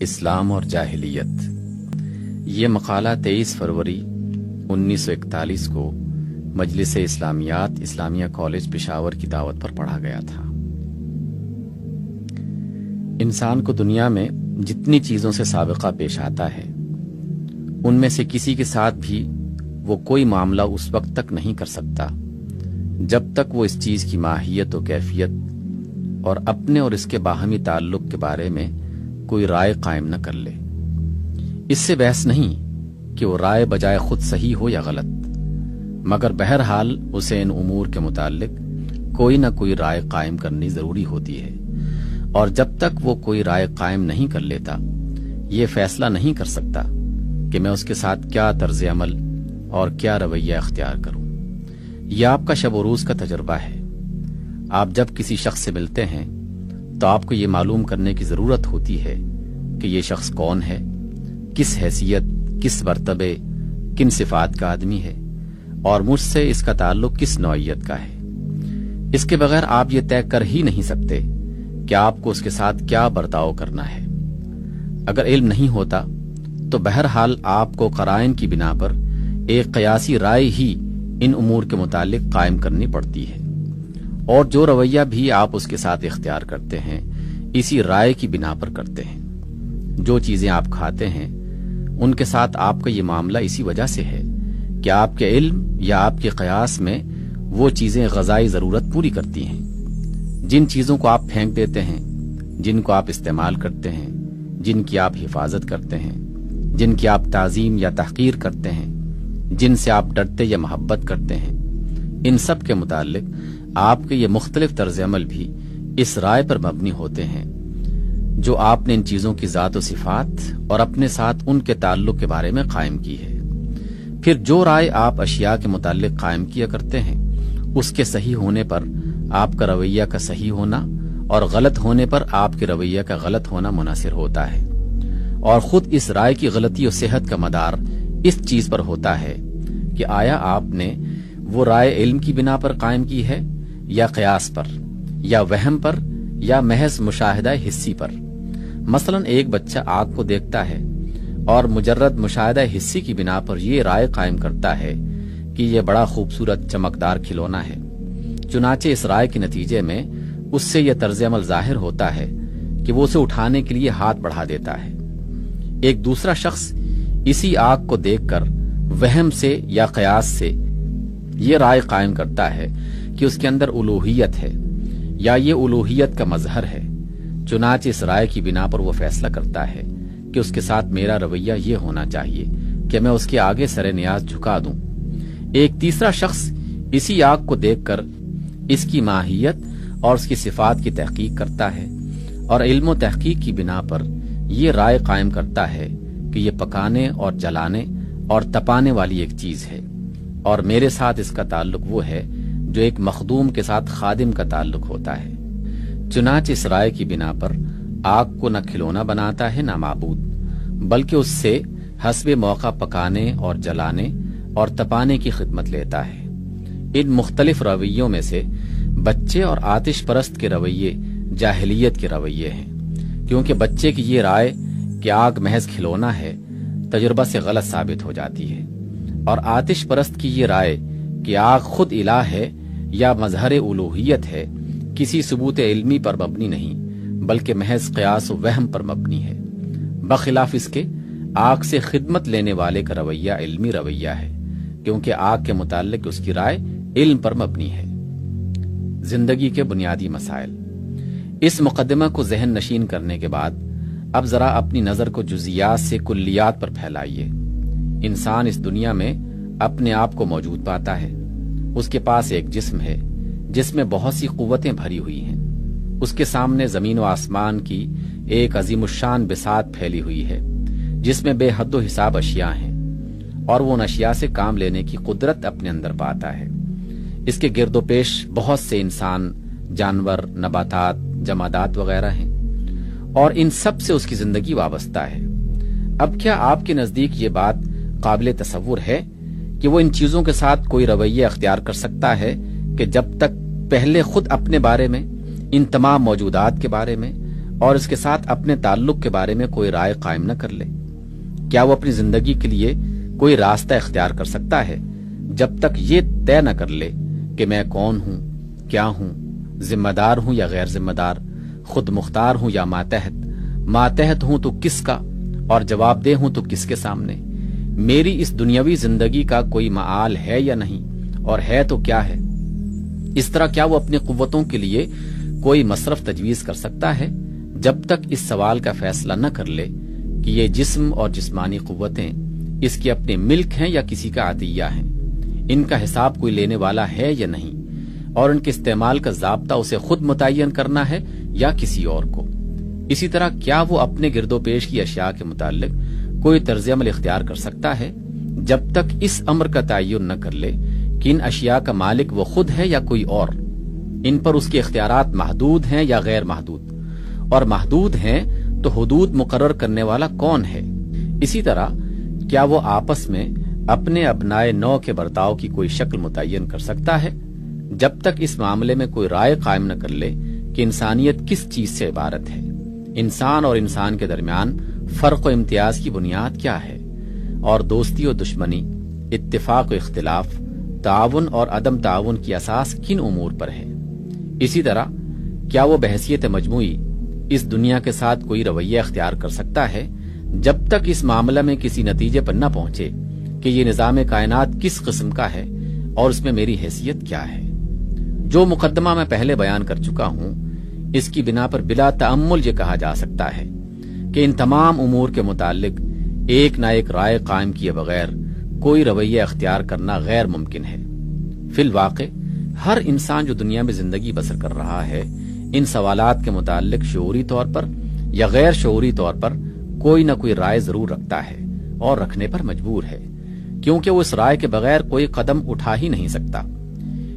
اسلام اور جاہلیت۔ یہ مقالہ 23 فروری 1941 کو مجلس اسلامیات اسلامیہ کالج پشاور کی دعوت پر پڑھا گیا تھا۔ انسان کو دنیا میں جتنی چیزوں سے سابقہ پیش آتا ہے، ان میں سے کسی کے ساتھ بھی وہ کوئی معاملہ اس وقت تک نہیں کر سکتا جب تک وہ اس چیز کی ماہیت و کیفیت اور اپنے اور اس کے باہمی تعلق کے بارے میں کوئی رائے قائم نہ کر لے۔ اس سے بحث نہیں کہ وہ رائے بجائے خود صحیح ہو یا غلط، مگر بہرحال اسے ان امور کے متعلق کوئی نہ کوئی رائے قائم کرنی ضروری ہوتی ہے، اور جب تک وہ کوئی رائے قائم نہیں کر لیتا، یہ فیصلہ نہیں کر سکتا کہ میں اس کے ساتھ کیا طرز عمل اور کیا رویہ اختیار کروں۔ یہ آپ کا شب و روز کا تجربہ ہے۔ آپ جب کسی شخص سے ملتے ہیں تو آپ کو یہ معلوم کرنے کی ضرورت ہوتی ہے کہ یہ شخص کون ہے، کس حیثیت، کس مرتبے، کن صفات کا آدمی ہے، اور مجھ سے اس کا تعلق کس نوعیت کا ہے۔ اس کے بغیر آپ یہ طے کر ہی نہیں سکتے کہ آپ کو اس کے ساتھ کیا برتاؤ کرنا ہے۔ اگر علم نہیں ہوتا تو بہرحال آپ کو قرائن کی بنا پر ایک قیاسی رائے ہی ان امور کے متعلق قائم کرنی پڑتی ہے، اور جو رویہ بھی آپ اس کے ساتھ اختیار کرتے ہیں اسی رائے کی بنا پر کرتے ہیں۔ جو چیزیں آپ کھاتے ہیں ان کے ساتھ آپ کا یہ معاملہ اسی وجہ سے ہے کہ آپ کے علم یا آپ کے قیاس میں وہ چیزیں غذائی ضرورت پوری کرتی ہیں۔ جن چیزوں کو آپ پھینک دیتے ہیں، جن کو آپ استعمال کرتے ہیں، جن کی آپ حفاظت کرتے ہیں، جن کی آپ تعظیم یا تحقیر کرتے ہیں، جن سے آپ ڈرتے یا محبت کرتے ہیں، ان سب کے متعلق آپ کے یہ مختلف طرز عمل بھی اس رائے پر مبنی ہوتے ہیں جو آپ نے ان چیزوں کی ذات و صفات اور اپنے ساتھ ان کے تعلق کے بارے میں قائم کی ہے۔ پھر جو رائے آپ اشیاء کے متعلق قائم کیا کرتے ہیں، اس کے صحیح ہونے پر آپ کا رویہ کا صحیح ہونا اور غلط ہونے پر آپ کے رویہ کا غلط ہونا منحصر ہوتا ہے، اور خود اس رائے کی غلطی و صحت کا مدار اس چیز پر ہوتا ہے کہ آیا آپ نے وہ رائے علم کی بنا پر قائم کی ہے یا قیاس پر، یا وہم پر، یا محض مشاہدہ حسی پر۔ مثلا ایک بچہ آگ کو دیکھتا ہے اور مجرد مشاہدہ حسی کی بنا پر یہ رائے قائم کرتا ہے کہ یہ بڑا خوبصورت چمکدار کھلونا ہے۔ چنانچہ اس رائے کے نتیجے میں اس سے یہ طرز عمل ظاہر ہوتا ہے کہ وہ اسے اٹھانے کے لیے ہاتھ بڑھا دیتا ہے۔ ایک دوسرا شخص اسی آگ کو دیکھ کر وہم سے یا قیاس سے یہ رائے قائم کرتا ہے کہ اس کے اندر الوہیت ہے یا یہ الوہیت کا مظہر ہے۔ چنانچہ اس رائے کی بنا پر وہ فیصلہ کرتا ہے کہ اس کے ساتھ میرا رویہ یہ ہونا چاہیے کہ میں اس کے آگے سر نیاز جھکا دوں۔ ایک تیسرا شخص اسی آگ کو دیکھ کر اس کی ماہیت اور اس کی صفات کی تحقیق کرتا ہے، اور علم و تحقیق کی بنا پر یہ رائے قائم کرتا ہے کہ یہ پکانے اور جلانے اور تپانے والی ایک چیز ہے، اور میرے ساتھ اس کا تعلق وہ ہے جو ایک مخدوم کے ساتھ خادم کا تعلق ہوتا ہے۔ چنانچہ اس رائے کی بنا پر آگ کو نہ کھلونا بناتا ہے نہ معبود، بلکہ اس سے حسب موقع پکانے اور جلانے اور تپانے کی خدمت لیتا ہے۔ ان مختلف رویوں میں سے بچے اور آتش پرست کے رویے جاہلیت کے رویے ہیں، کیونکہ بچے کی یہ رائے کہ آگ محض کھلونا ہے تجربہ سے غلط ثابت ہو جاتی ہے، اور آتش پرست کی یہ رائے کہ آگ خود الہ ہے یا مظہر الوہیت ہے کسی ثبوت علمی پر مبنی نہیں بلکہ محض قیاس و وہم پر مبنی ہے۔ بخلاف اس کے آگ سے خدمت لینے والے کا رویہ علمی رویہ ہے، کیونکہ آگ کے متعلق اس کی رائے علم پر مبنی ہے۔ زندگی کے بنیادی مسائل۔ اس مقدمہ کو ذہن نشین کرنے کے بعد اب ذرا اپنی نظر کو جزیات سے کلیات پر پھیلائیے۔ انسان اس دنیا میں اپنے آپ کو موجود پاتا ہے۔ اس کے پاس ایک جسم ہے جس میں بہت سی قوتیں بھری ہوئی ہیں۔ اس کے سامنے زمین و آسمان کی ایک عظیم الشان بساط پھیلی ہوئی ہے جس میں بے حد و حساب اشیاء ہیں، اور وہ ان اشیاء سے کام لینے کی قدرت اپنے اندر پاتا ہے۔ اس کے گرد و پیش بہت سے انسان، جانور، نباتات، جمادات وغیرہ ہیں، اور ان سب سے اس کی زندگی وابستہ ہے۔ اب کیا آپ کے نزدیک یہ بات قابل تصور ہے کہ وہ ان چیزوں کے ساتھ کوئی رویہ اختیار کر سکتا ہے کہ جب تک پہلے خود اپنے بارے میں، ان تمام موجودات کے بارے میں اور اس کے ساتھ اپنے تعلق کے بارے میں کوئی رائے قائم نہ کر لے؟ کیا وہ اپنی زندگی کے لیے کوئی راستہ اختیار کر سکتا ہے جب تک یہ طے نہ کر لے کہ میں کون ہوں، کیا ہوں، ذمہ دار ہوں یا غیر ذمہ دار، خود مختار ہوں یا ماتحت ہوں تو کس کا، اور جواب دہ ہوں تو کس کے سامنے؟ میری اس دنیاوی زندگی کا کوئی معال ہے یا نہیں، اور ہے تو کیا ہے؟ اس طرح کیا وہ اپنی قوتوں کے لیے کوئی مصرف تجویز کر سکتا ہے جب تک اس سوال کا فیصلہ نہ کر لے کہ یہ جسم اور جسمانی قوتیں اس کی اپنے ملک ہیں یا کسی کا عطیہ ہیں، ان کا حساب کوئی لینے والا ہے یا نہیں، اور ان کے استعمال کا ضابطہ اسے خود متعین کرنا ہے یا کسی اور کو؟ اسی طرح کیا وہ اپنے گرد و پیش کی اشیاء کے متعلق کوئی طرز عمل اختیار کر سکتا ہے جب تک اس امر کا تعین نہ کر لے کہ ان اشیاء کا مالک وہ خود ہے یا کوئی اور، ان پر اس کے اختیارات محدود ہیں یا غیر محدود، اور محدود ہیں تو حدود مقرر کرنے والا کون ہے؟ اسی طرح کیا وہ آپس میں اپنے ابنائے نو کے برتاؤ کی کوئی شکل متعین کر سکتا ہے جب تک اس معاملے میں کوئی رائے قائم نہ کر لے کہ انسانیت کس چیز سے عبارت ہے، انسان اور انسان کے درمیان فرق و امتیاز کی بنیاد کیا ہے، اور دوستی و دشمنی، اتفاق و اختلاف، تعاون اور عدم تعاون کی اساس کن امور پر ہے؟ اسی طرح کیا وہ بحیثیت مجموعی اس دنیا کے ساتھ کوئی رویہ اختیار کر سکتا ہے جب تک اس معاملہ میں کسی نتیجے پر نہ پہنچے کہ یہ نظام کائنات کس قسم کا ہے اور اس میں میری حیثیت کیا ہے؟ جو مقدمہ میں پہلے بیان کر چکا ہوں، اس کی بنا پر بلا تأمل یہ کہا جا سکتا ہے کہ ان تمام امور کے متعلق ایک نہ ایک رائے قائم کیے بغیر کوئی رویہ اختیار کرنا غیر ممکن ہے۔ فی الواقع ہر انسان جو دنیا میں زندگی بسر کر رہا ہے، ان سوالات کے متعلق شعوری طور پر یا غیر شعوری طور پر کوئی نہ کوئی رائے ضرور رکھتا ہے اور رکھنے پر مجبور ہے، کیونکہ وہ اس رائے کے بغیر کوئی قدم اٹھا ہی نہیں سکتا۔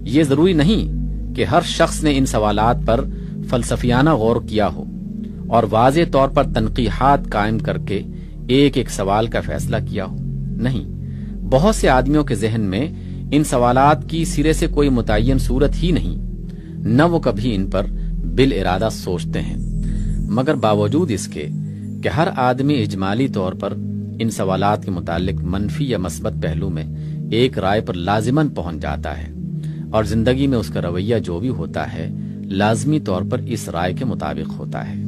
یہ ضروری نہیں کہ ہر شخص نے ان سوالات پر فلسفیانہ غور کیا ہو اور واضح طور پر تنقیحات قائم کر کے ایک ایک سوال کا فیصلہ کیا ہو، نہیں، بہت سے آدمیوں کے ذہن میں ان سوالات کی سرے سے کوئی متعین صورت ہی نہیں، نہ وہ کبھی ان پر بالارادہ سوچتے ہیں، مگر باوجود اس کے کہ ہر آدمی اجمالی طور پر ان سوالات کے متعلق منفی یا مثبت پہلو میں ایک رائے پر لازماً پہنچ جاتا ہے، اور زندگی میں اس کا رویہ جو بھی ہوتا ہے لازمی طور پر اس رائے کے مطابق ہوتا ہے۔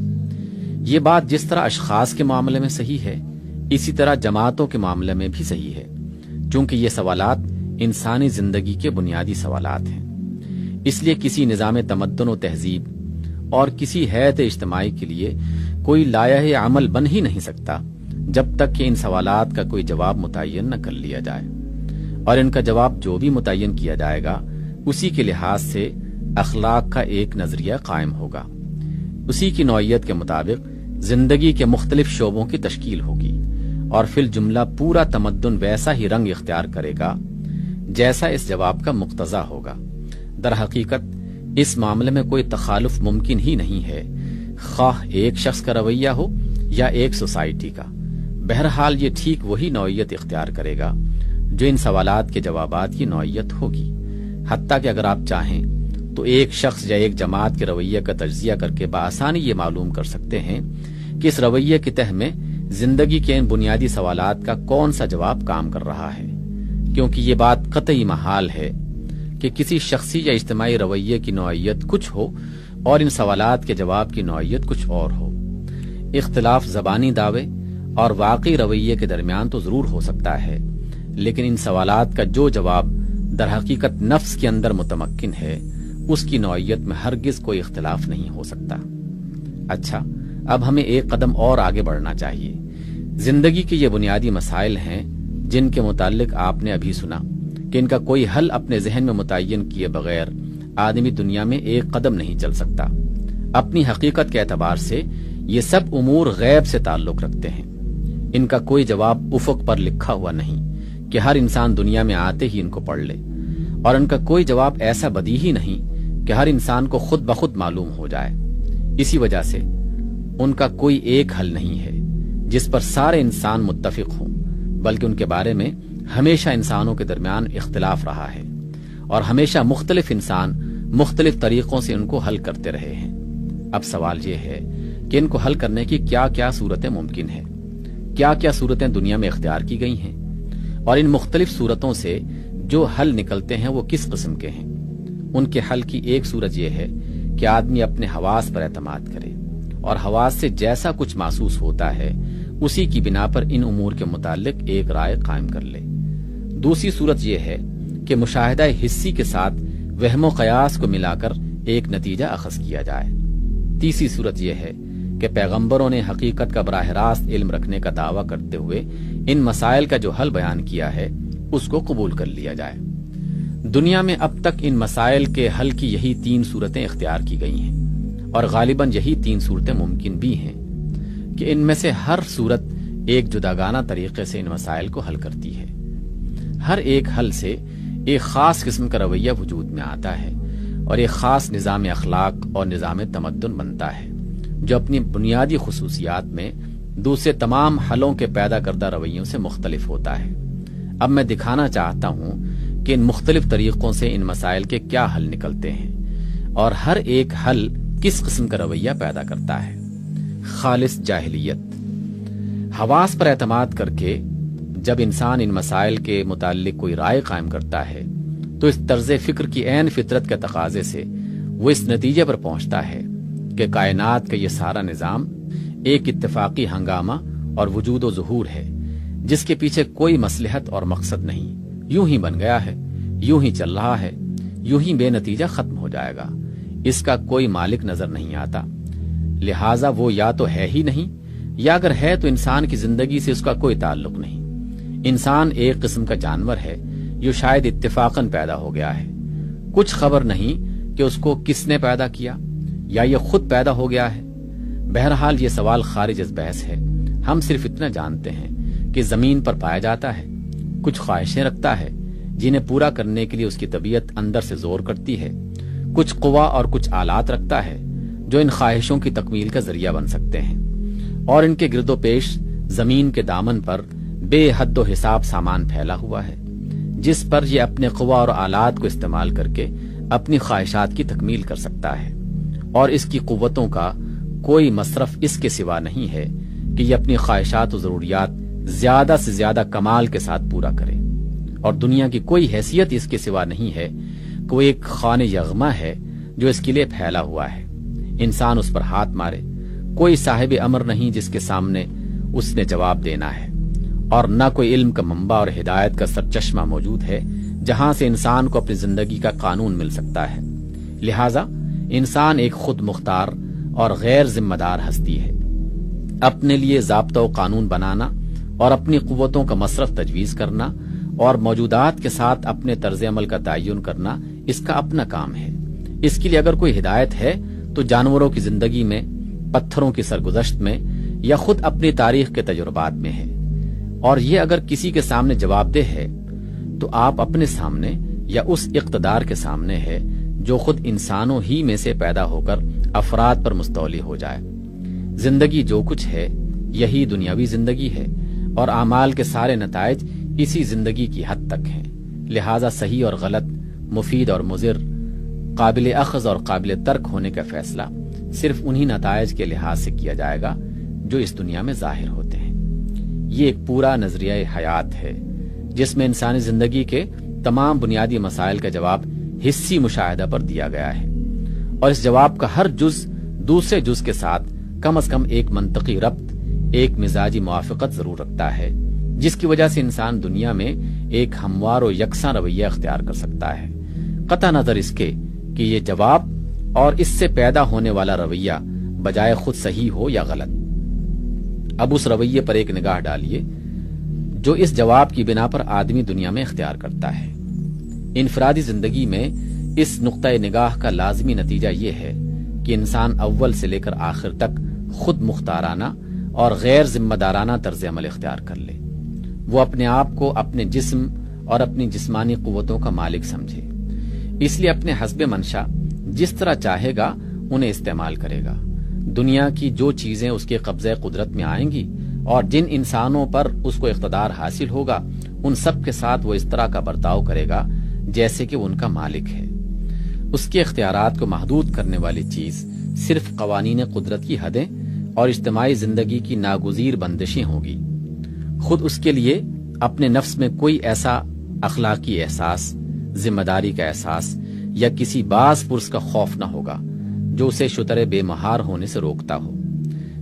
یہ بات جس طرح اشخاص کے معاملے میں صحیح ہے، اسی طرح جماعتوں کے معاملے میں بھی صحیح ہے، چونکہ یہ سوالات انسانی زندگی کے بنیادی سوالات ہیں۔ اس لیے کسی نظام تمدن و تہذیب اور کسی ہیئت اجتماعی کے لیے کوئی لائحہ عمل بن ہی نہیں سکتا جب تک کہ ان سوالات کا کوئی جواب متعین نہ کر لیا جائے، اور ان کا جواب جو بھی متعین کیا جائے گا اسی کے لحاظ سے اخلاق کا ایک نظریہ قائم ہوگا، اسی کی نوعیت کے مطابق زندگی کے مختلف شعبوں کی تشکیل ہوگی، اور فی الجملہ پورا تمدن ویسا ہی رنگ اختیار کرے گا جیسا اس جواب کا مقتضا ہوگا۔ در حقیقت اس معاملے میں کوئی تخالف ممکن ہی نہیں ہے، خواہ ایک شخص کا رویہ ہو یا ایک سوسائٹی کا۔ بہرحال یہ ٹھیک وہی نوعیت اختیار کرے گا جو ان سوالات کے جوابات کی نوعیت ہوگی، حتیٰ کہ اگر آپ چاہیں تو ایک شخص یا ایک جماعت کے رویہ کا تجزیہ کر کے بآسانی یہ معلوم کر سکتے ہیں کہ اس رویہ کی تہ میں زندگی کے ان بنیادی سوالات کا کون سا جواب کام کر رہا ہے، کیونکہ یہ بات قطعی محال ہے کہ کسی شخصی یا اجتماعی رویے کی نوعیت کچھ ہو اور ان سوالات کے جواب کی نوعیت کچھ اور ہو۔ اختلاف زبانی دعوے اور واقعی رویے کے درمیان تو ضرور ہو سکتا ہے، لیکن ان سوالات کا جو جواب در حقیقت نفس کے اندر متمکن ہے، اس کی نوعیت میں ہرگز کوئی اختلاف نہیں ہو سکتا۔ اچھا، اب ہمیں ایک قدم اور آگے بڑھنا چاہیے۔ زندگی کے یہ بنیادی مسائل ہیں جن کے متعلق آپ نے ابھی سنا کہ ان کا کوئی حل اپنے ذہن میں متعین کیے بغیر آدمی دنیا میں ایک قدم نہیں چل سکتا۔ اپنی حقیقت کے اعتبار سے یہ سب امور غیب سے تعلق رکھتے ہیں، ان کا کوئی جواب افق پر لکھا ہوا نہیں کہ ہر انسان دنیا میں آتے ہی ان کو پڑھ لے، اور ان کا کوئی جواب ایسا بدیہی نہیں کہ ہر انسان کو خود بخود معلوم ہو جائے۔ اسی وجہ سے ان کا کوئی ایک حل نہیں ہے جس پر سارے انسان متفق ہوں، بلکہ ان کے بارے میں ہمیشہ انسانوں کے درمیان اختلاف رہا ہے، اور ہمیشہ مختلف انسان مختلف طریقوں سے ان کو حل کرتے رہے ہیں۔ اب سوال یہ ہے کہ ان کو حل کرنے کی کیا کیا صورتیں ممکن ہیں، کیا کیا صورتیں دنیا میں اختیار کی گئی ہیں، اور ان مختلف صورتوں سے جو حل نکلتے ہیں وہ کس قسم کے ہیں۔ ان کے حل کی ایک صورت یہ ہے کہ آدمی اپنے حواس پر اعتماد کرے اور حواس سے جیسا کچھ محسوس ہوتا ہے اسی کی بنا پر ان امور کے متعلق ایک رائے قائم کر لے۔ دوسری صورت یہ ہے کہ مشاہدہ حسی کے ساتھ وہم و قیاس کو ملا کر ایک نتیجہ اخذ کیا جائے۔ تیسری صورت یہ ہے کہ پیغمبروں نے حقیقت کا براہ راست علم رکھنے کا دعویٰ کرتے ہوئے ان مسائل کا جو حل بیان کیا ہے اس کو قبول کر لیا جائے۔ دنیا میں اب تک ان مسائل کے حل کی یہی 3 صورتیں اختیار کی گئی ہیں، اور غالباً یہی 3 صورتیں ممکن بھی ہیں کہ ان میں سے ہر صورت ایک جداگانہ طریقے سے ان مسائل کو حل کرتی ہے۔ ہر ایک حل سے ایک خاص قسم کا رویہ وجود میں آتا ہے اور ایک خاص نظام اخلاق اور نظام تمدن بنتا ہے جو اپنی بنیادی خصوصیات میں دوسرے تمام حلوں کے پیدا کردہ رویوں سے مختلف ہوتا ہے۔ اب میں دکھانا چاہتا ہوں کہ ان مختلف طریقوں سے ان مسائل کے کیا حل نکلتے ہیں اور ہر ایک حل کس قسم کا رویہ پیدا کرتا ہے۔ خالص جاہلیت۔ حواس پر اعتماد کر کے جب انسان ان مسائل کے متعلق کوئی رائے قائم کرتا ہے تو اس طرز فکر کی عین فطرت کے تقاضے سے وہ اس نتیجے پر پہنچتا ہے کہ کائنات کا یہ سارا نظام ایک اتفاقی ہنگامہ اور وجود و ظہور ہے جس کے پیچھے کوئی مصلحت اور مقصد نہیں، یوں ہی بن گیا ہے، یوں ہی چل رہا ہے، یوں ہی بے نتیجہ ختم ہو جائے گا، اس کا کوئی مالک نظر نہیں آتا، لہٰذا وہ یا تو ہے ہی نہیں یا اگر ہے تو انسان کی زندگی سے اس کا کوئی تعلق نہیں۔ انسان ایک قسم کا جانور ہے جو شاید اتفاقاً پیدا ہو گیا ہے، کچھ خبر نہیں کہ اس کو کس نے پیدا کیا یا یہ خود پیدا ہو گیا ہے۔ بہرحال یہ سوال خارج از بحث ہے، ہم صرف اتنا جانتے ہیں کہ زمین پر پایا جاتا ہے، کچھ خواہشیں رکھتا ہے جنہیں پورا کرنے کے لیے اس کی طبیعت اندر سے زور کرتی ہے، کچھ قوا اور کچھ آلات رکھتا ہے جو ان خواہشوں کی تکمیل کا ذریعہ بن سکتے ہیں، اور ان کے گرد و پیش زمین کے دامن پر بے حد و حساب سامان پھیلا ہوا ہے جس پر یہ اپنے قوا اور آلات کو استعمال کر کے اپنی خواہشات کی تکمیل کر سکتا ہے، اور اس کی قوتوں کا کوئی مصرف اس کے سوا نہیں ہے کہ یہ اپنی خواہشات و ضروریات زیادہ سے زیادہ کمال کے ساتھ پورا کرے، اور دنیا کی کوئی حیثیت اس کے سوا نہیں ہے کہ وہ ایک خوان یغما ہے جو اس کے لیے پھیلا ہوا ہے، انسان اس پر ہاتھ مارے، کوئی صاحب امر نہیں جس کے سامنے اس نے جواب دینا ہے، اور نہ کوئی علم کا منبع اور ہدایت کا سرچشمہ موجود ہے جہاں سے انسان کو اپنی زندگی کا قانون مل سکتا ہے۔ لہٰذا انسان ایک خود مختار اور غیر ذمہ دار ہستی ہے۔ اپنے لیے ضابطہ و قانون بنانا اور اپنی قوتوں کا مصرف تجویز کرنا اور موجودات کے ساتھ اپنے طرز عمل کا تعین کرنا اس کا اپنا کام ہے۔ اس کے لیے اگر کوئی ہدایت ہے تو جانوروں کی زندگی میں، پتھروں کی سرگزشت میں یا خود اپنی تاریخ کے تجربات میں ہے، اور یہ اگر کسی کے سامنے جواب دہ ہے تو آپ اپنے سامنے یا اس اقتدار کے سامنے ہے جو خود انسانوں ہی میں سے پیدا ہو کر افراد پر مستولی ہو جائے۔ زندگی جو کچھ ہے یہی دنیاوی زندگی ہے، اور اعمال کے سارے نتائج اسی زندگی کی حد تک ہیں، لہٰذا صحیح اور غلط، مفید اور مضر، قابل اخذ اور قابل ترک ہونے کا فیصلہ صرف انہی نتائج کے لحاظ سے کیا جائے گا جو اس دنیا میں ظاہر ہوتے ہیں۔ یہ ایک پورا نظریہ حیات ہے جس میں انسانی زندگی کے تمام بنیادی مسائل کا جواب حسی مشاہدہ پر دیا گیا ہے، اور اس جواب کا ہر جز دوسرے جز کے ساتھ کم از کم ایک منطقی ربط، ایک مزاجی موافقت ضرور رکھتا ہے، جس کی وجہ سے انسان دنیا میں ایک ہموار و یکساں رویہ اختیار کر سکتا ہے، قطع نظر اس کے کہ یہ جواب اور اس سے پیدا ہونے والا رویہ بجائے خود صحیح ہو یا غلط۔ اب اس رویے پر ایک نگاہ ڈالیے جو اس جواب کی بنا پر آدمی دنیا میں اختیار کرتا ہے۔ انفرادی زندگی میں اس نقطۂ نگاہ کا لازمی نتیجہ یہ ہے کہ انسان اول سے لے کر آخر تک خود مختارانہ اور غیر ذمہ دارانہ طرز عمل اختیار کر لے۔ وہ اپنے آپ کو اپنے جسم اور اپنی جسمانی قوتوں کا مالک سمجھے، اس لیے اپنے حسب منشا جس طرح چاہے گا انہیں استعمال کرے گا۔ دنیا کی جو چیزیں اس کے قبضہ قدرت میں آئیں گی اور جن انسانوں پر اس کو اقتدار حاصل ہوگا ان سب کے ساتھ وہ اس طرح کا برتاؤ کرے گا جیسے کہ وہ ان کا مالک ہے۔ اس کے اختیارات کو محدود کرنے والی چیز صرف قوانین قدرت کی حدیں اور اجتماعی زندگی کی ناگزیر بندشیں ہوں گی۔ خود اس کے لیے اپنے نفس میں کوئی ایسا اخلاقی احساس، ذمہ داری کا احساس یا کسی باز پرس کا خوف نہ ہوگا جو اسے شتر بے مہار ہونے سے روکتا ہو۔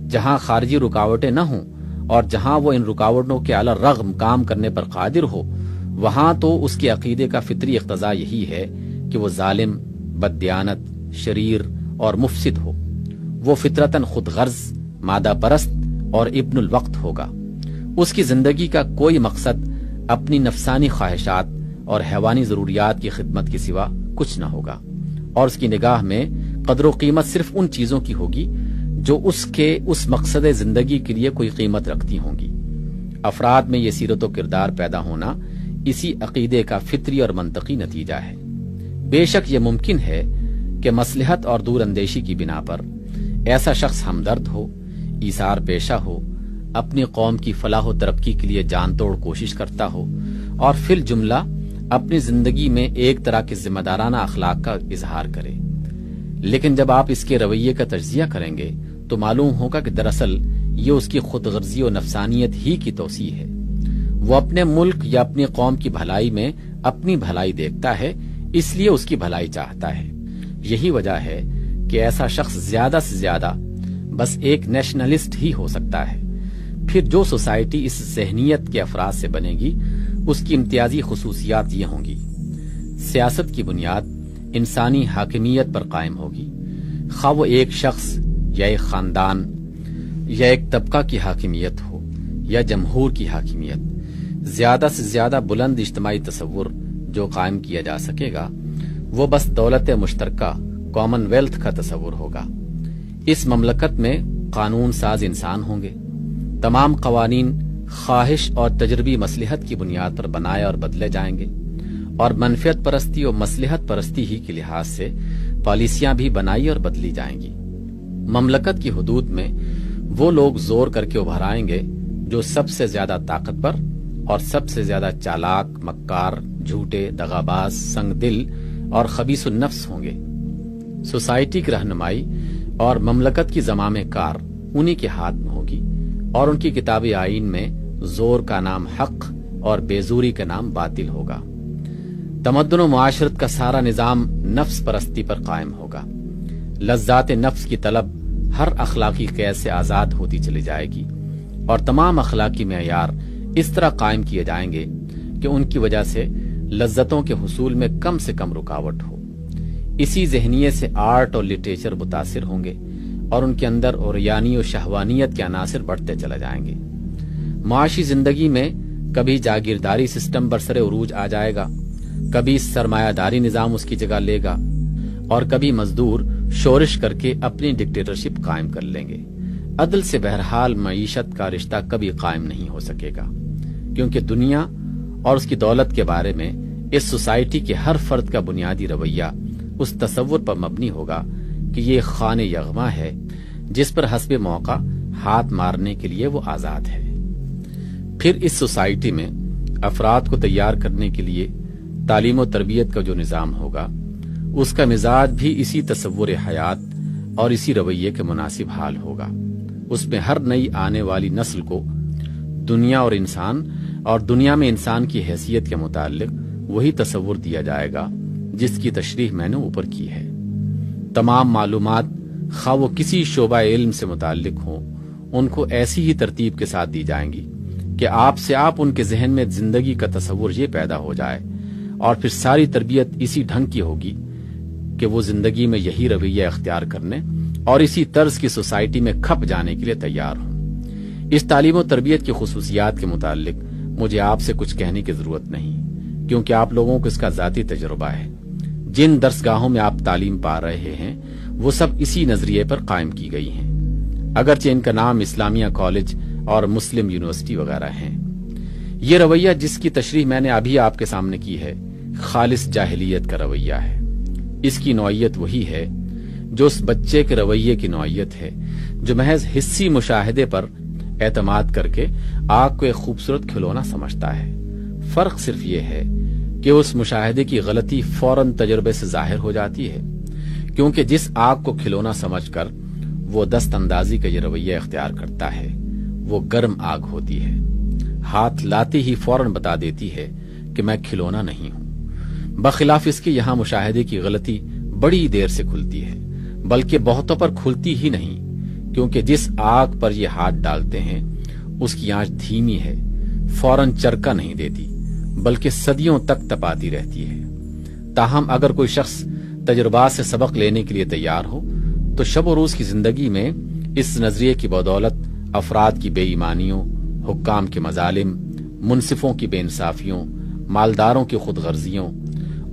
جہاں خارجی رکاوٹیں نہ ہوں اور جہاں وہ ان رکاوٹوں کے علی الرغم کام کرنے پر قادر ہو، وہاں تو اس کے عقیدے کا فطری اقتضا یہی ہے کہ وہ ظالم، بددیانت، شریر اور مفسد ہو۔ وہ فطرتاً خود غرض، مادہ پرست اور ابن الوقت ہوگا۔ اس کی زندگی کا کوئی مقصد اپنی نفسانی خواہشات اور حیوانی ضروریات کی خدمت کے سوا کچھ نہ ہوگا، اور اس کی نگاہ میں قدر و قیمت صرف ان چیزوں کی ہوگی جو اس مقصد زندگی کے لیے کوئی قیمت رکھتی ہوں گی۔ افراد میں یہ سیرت و کردار پیدا ہونا اسی عقیدے کا فطری اور منطقی نتیجہ ہے۔ بے شک یہ ممکن ہے کہ مصلحت اور دور اندیشی کی بنا پر ایسا شخص ہمدرد ہو، ایثار پیشہ ہو، اپنی قوم کی فلاح و ترقی کے لیے جان توڑ کوشش کرتا ہو، اور فی الجملہ اپنی زندگی میں ایک طرح کے ذمہ دارانہ اخلاق کا اظہار کرے۔ لیکن جب آپ اس کے رویے کا تجزیہ کریں گے تو معلوم ہوگا کہ دراصل یہ اس کی خود غرضی و نفسانیت ہی کی توسیع ہے۔ وہ اپنے ملک یا اپنی قوم کی بھلائی میں اپنی بھلائی دیکھتا ہے، اس لیے اس کی بھلائی چاہتا ہے۔ یہی وجہ ہے کہ ایسا شخص زیادہ سے زیادہ بس ایک نیشنلسٹ ہی ہو سکتا ہے۔ پھر جو سوسائٹی اس ذہنیت کے افراد سے بنے گی، اس کی امتیازی خصوصیات یہ ہوں گی: سیاست کی بنیاد انسانی حاکمیت پر قائم ہوگی، خواہ وہ ایک شخص یا ایک خاندان یا ایک طبقہ کی حاکمیت ہو یا جمہور کی حاکمیت۔ زیادہ سے زیادہ بلند اجتماعی تصور جو قائم کیا جا سکے گا وہ بس دولت مشترکہ، کامن ویلتھ کا تصور ہوگا۔ اس مملکت میں قانون ساز انسان ہوں گے۔ تمام قوانین خواہش اور تجربی مصلحت کی بنیاد پر بنائے اور بدلے جائیں گے، اور منفعت پرستی اور مصلحت پرستی ہی کے لحاظ سے پالیسیاں بھی بنائی اور بدلی جائیں گی۔ مملکت کی حدود میں وہ لوگ زور کر کے ابھر آئیں گے جو سب سے زیادہ طاقتور اور سب سے زیادہ چالاک، مکار، جھوٹے، دغاباز، سنگ دل اور خبیث النفس ہوں گے۔ سوسائٹی کی رہنمائی اور مملکت کی زمام کار انہی کے ہاتھ میں ہوگی، اور ان کی کتاب آئین میں زور کا نام حق اور بیزوری کا نام باطل ہوگا۔ تمدن و معاشرت کا سارا نظام نفس پرستی پر قائم ہوگا۔ لذات نفس کی طلب ہر اخلاقی قید سے آزاد ہوتی چلی جائے گی، اور تمام اخلاقی معیار اس طرح قائم کیے جائیں گے کہ ان کی وجہ سے لذتوں کے حصول میں کم سے کم رکاوٹ ہو۔ اسی ذہنیت سے آرٹ اور لٹریچر متاثر ہوں گے، اور ان کے اندر اوریانی و شہوانیت کے عناصر بڑھتے چلے جائیں گے۔ معاشی زندگی میں کبھی جاگیرداری سسٹم برسر عروج آ جائے گا، کبھی سرمایہ داری نظام اس کی جگہ لے گا، اور کبھی مزدور شورش کر کے اپنی ڈکٹیٹرشپ قائم کر لیں گے۔ عدل سے بہرحال معیشت کا رشتہ کبھی قائم نہیں ہو سکے گا، کیونکہ دنیا اور اس کی دولت کے بارے میں اس سوسائٹی کے ہر فرد کا بنیادی رویہ اس تصور پر مبنی ہوگا کہ یہ خانہ یغما ہے جس پر حسب موقع ہاتھ مارنے کے لیے وہ آزاد ہے۔ پھر اس سوسائٹی میں افراد کو تیار کرنے کے لیے تعلیم و تربیت کا جو نظام ہوگا، اس کا مزاج بھی اسی تصور حیات اور اسی رویے کے مناسب حال ہوگا۔ اس میں ہر نئی آنے والی نسل کو دنیا اور انسان اور دنیا میں انسان کی حیثیت کے متعلق وہی تصور دیا جائے گا جس کی تشریح میں نے اوپر کی ہے۔ تمام معلومات خواہ وہ کسی شعبہ علم سے متعلق ہوں، ان کو ایسی ہی ترتیب کے ساتھ دی جائیں گی کہ آپ سے آپ ان کے ذہن میں زندگی کا تصور یہ پیدا ہو جائے، اور پھر ساری تربیت اسی ڈھنگ کی ہوگی کہ وہ زندگی میں یہی رویہ اختیار کرنے اور اسی طرز کی سوسائٹی میں کھپ جانے کے لیے تیار ہوں۔ اس تعلیم و تربیت کی خصوصیات کے متعلق مجھے آپ سے کچھ کہنے کی ضرورت نہیں، کیونکہ آپ لوگوں کو اس کا ذاتی تجربہ ہے۔ جن درسگاہوں میں آپ تعلیم پا رہے ہیں وہ سب اسی نظریے پر قائم کی گئی ہیں، اگرچہ ان کا نام اسلامیہ کالج اور مسلم یونیورسٹی وغیرہ ہیں۔ یہ رویہ جس کی تشریح میں نے ابھی آپ کے سامنے کی ہے، خالص جاہلیت کا رویہ ہے۔ اس کی نوعیت وہی ہے جو اس بچے کے رویے کی نوعیت ہے جو محض حسی مشاہدے پر اعتماد کر کے آگ کو ایک خوبصورت کھلونا سمجھتا ہے۔ فرق صرف یہ ہے کہ اس مشاہدے کی غلطی فوراً تجربے سے ظاہر ہو جاتی ہے، کیونکہ جس آگ کو کھلونا سمجھ کر وہ دست اندازی کا یہ رویہ اختیار کرتا ہے وہ گرم آگ ہوتی ہے، ہاتھ لاتے ہی فوراً بتا دیتی ہے کہ میں کھلونا نہیں ہوں۔ بخلاف اس کے یہاں مشاہدے کی غلطی بڑی دیر سے کھلتی ہے، بلکہ بہتوں پر کھلتی ہی نہیں، کیونکہ جس آگ پر یہ ہاتھ ڈالتے ہیں اس کی آنچ دھیمی ہے، فوراً چرکا نہیں دیتی بلکہ صدیوں تک تپاتی رہتی ہے۔ تاہم اگر کوئی شخص تجربات سے سبق لینے کے لیے تیار ہو تو شب و روز کی زندگی میں اس نظریے کی بدولت افراد کی بے ایمانیوں، حکام کے مظالم، منصفوں کی بے انصافیوں، مالداروں کی خود غرضیوں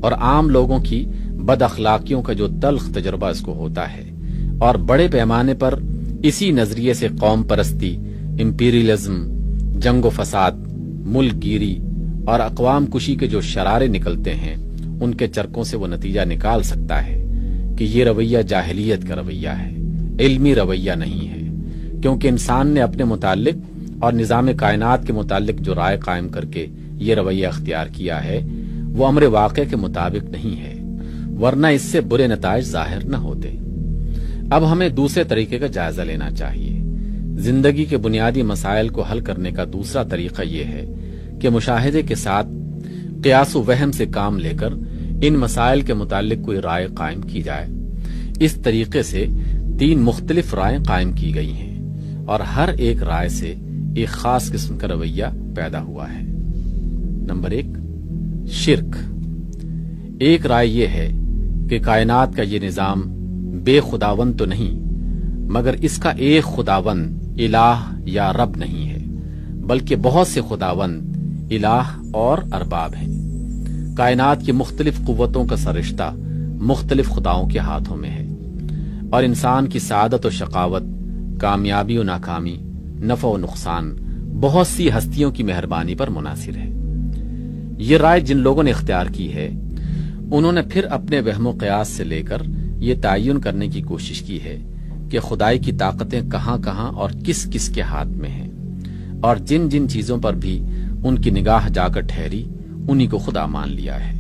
اور عام لوگوں کی بد اخلاقیوں کا جو تلخ تجربہ اس کو ہوتا ہے، اور بڑے پیمانے پر اسی نظریے سے قوم پرستی، امپیریلزم، جنگ و فساد، ملک گیری اور اقوام کشی کے جو شرارے نکلتے ہیں، ان کے چرکوں سے وہ نتیجہ نکال سکتا ہے کہ یہ رویہ جاہلیت کا رویہ ہے، علمی رویہ نہیں ہے، کیونکہ انسان نے اپنے متعلق اور نظام کائنات کے متعلق جو رائے قائم کر کے یہ رویہ اختیار کیا ہے وہ امر واقع کے مطابق نہیں ہے، ورنہ اس سے برے نتائج ظاہر نہ ہوتے۔ اب ہمیں دوسرے طریقے کا جائزہ لینا چاہیے۔ زندگی کے بنیادی مسائل کو حل کرنے کا دوسرا طریقہ یہ ہے کہ مشاہدے کے ساتھ قیاس و وہم سے کام لے کر ان مسائل کے متعلق کوئی رائے قائم کی جائے۔ اس طریقے سے 3 مختلف رائیں قائم کی گئی ہیں اور ہر ایک رائے سے ایک خاص قسم کا رویہ پیدا ہوا ہے۔ نمبر 1، شرک۔ ایک رائے یہ ہے کہ کائنات کا یہ نظام بے خداوند تو نہیں، مگر اس کا ایک خداوند الہ یا رب نہیں ہے، بلکہ بہت سے خداوند الہ اور ارباب ہیں۔ کائنات کی مختلف قوتوں کا سرشتہ مختلف خداؤں کے ہاتھوں میں ہے، اور انسان کی سعادت و شقاوت، کامیابی و ناکامی، نفع و نقصان بہت سی ہستیوں کی مہربانی پر منحصر ہے۔ یہ رائے جن لوگوں نے اختیار کی ہے انہوں نے پھر اپنے وہم و قیاس سے لے کر یہ تعین کرنے کی کوشش کی ہے کہ خدائی کی طاقتیں کہاں کہاں اور کس کس کے ہاتھ میں ہیں، اور جن جن چیزوں پر بھی ان کی نگاہ جا کر ٹھہری انہی کو خدا مان لیا ہے۔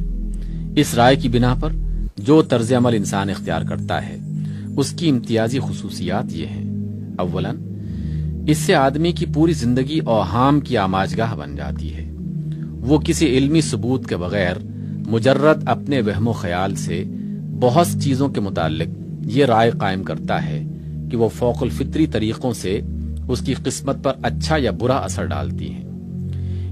اس رائے کی بنا پر جو طرز عمل انسان اختیار کرتا ہے اس کی امتیازی خصوصیات یہ ہیں۔ اولاً اس سے آدمی کی پوری زندگی اوہام کی آماجگاہ بن جاتی ہے۔ وہ کسی علمی ثبوت کے بغیر مجرد اپنے وہم و خیال سے بہت سی چیزوں کے متعلق یہ رائے قائم کرتا ہے کہ وہ فوق الفطری طریقوں سے اس کی قسمت پر اچھا یا برا اثر ڈالتی ہیں۔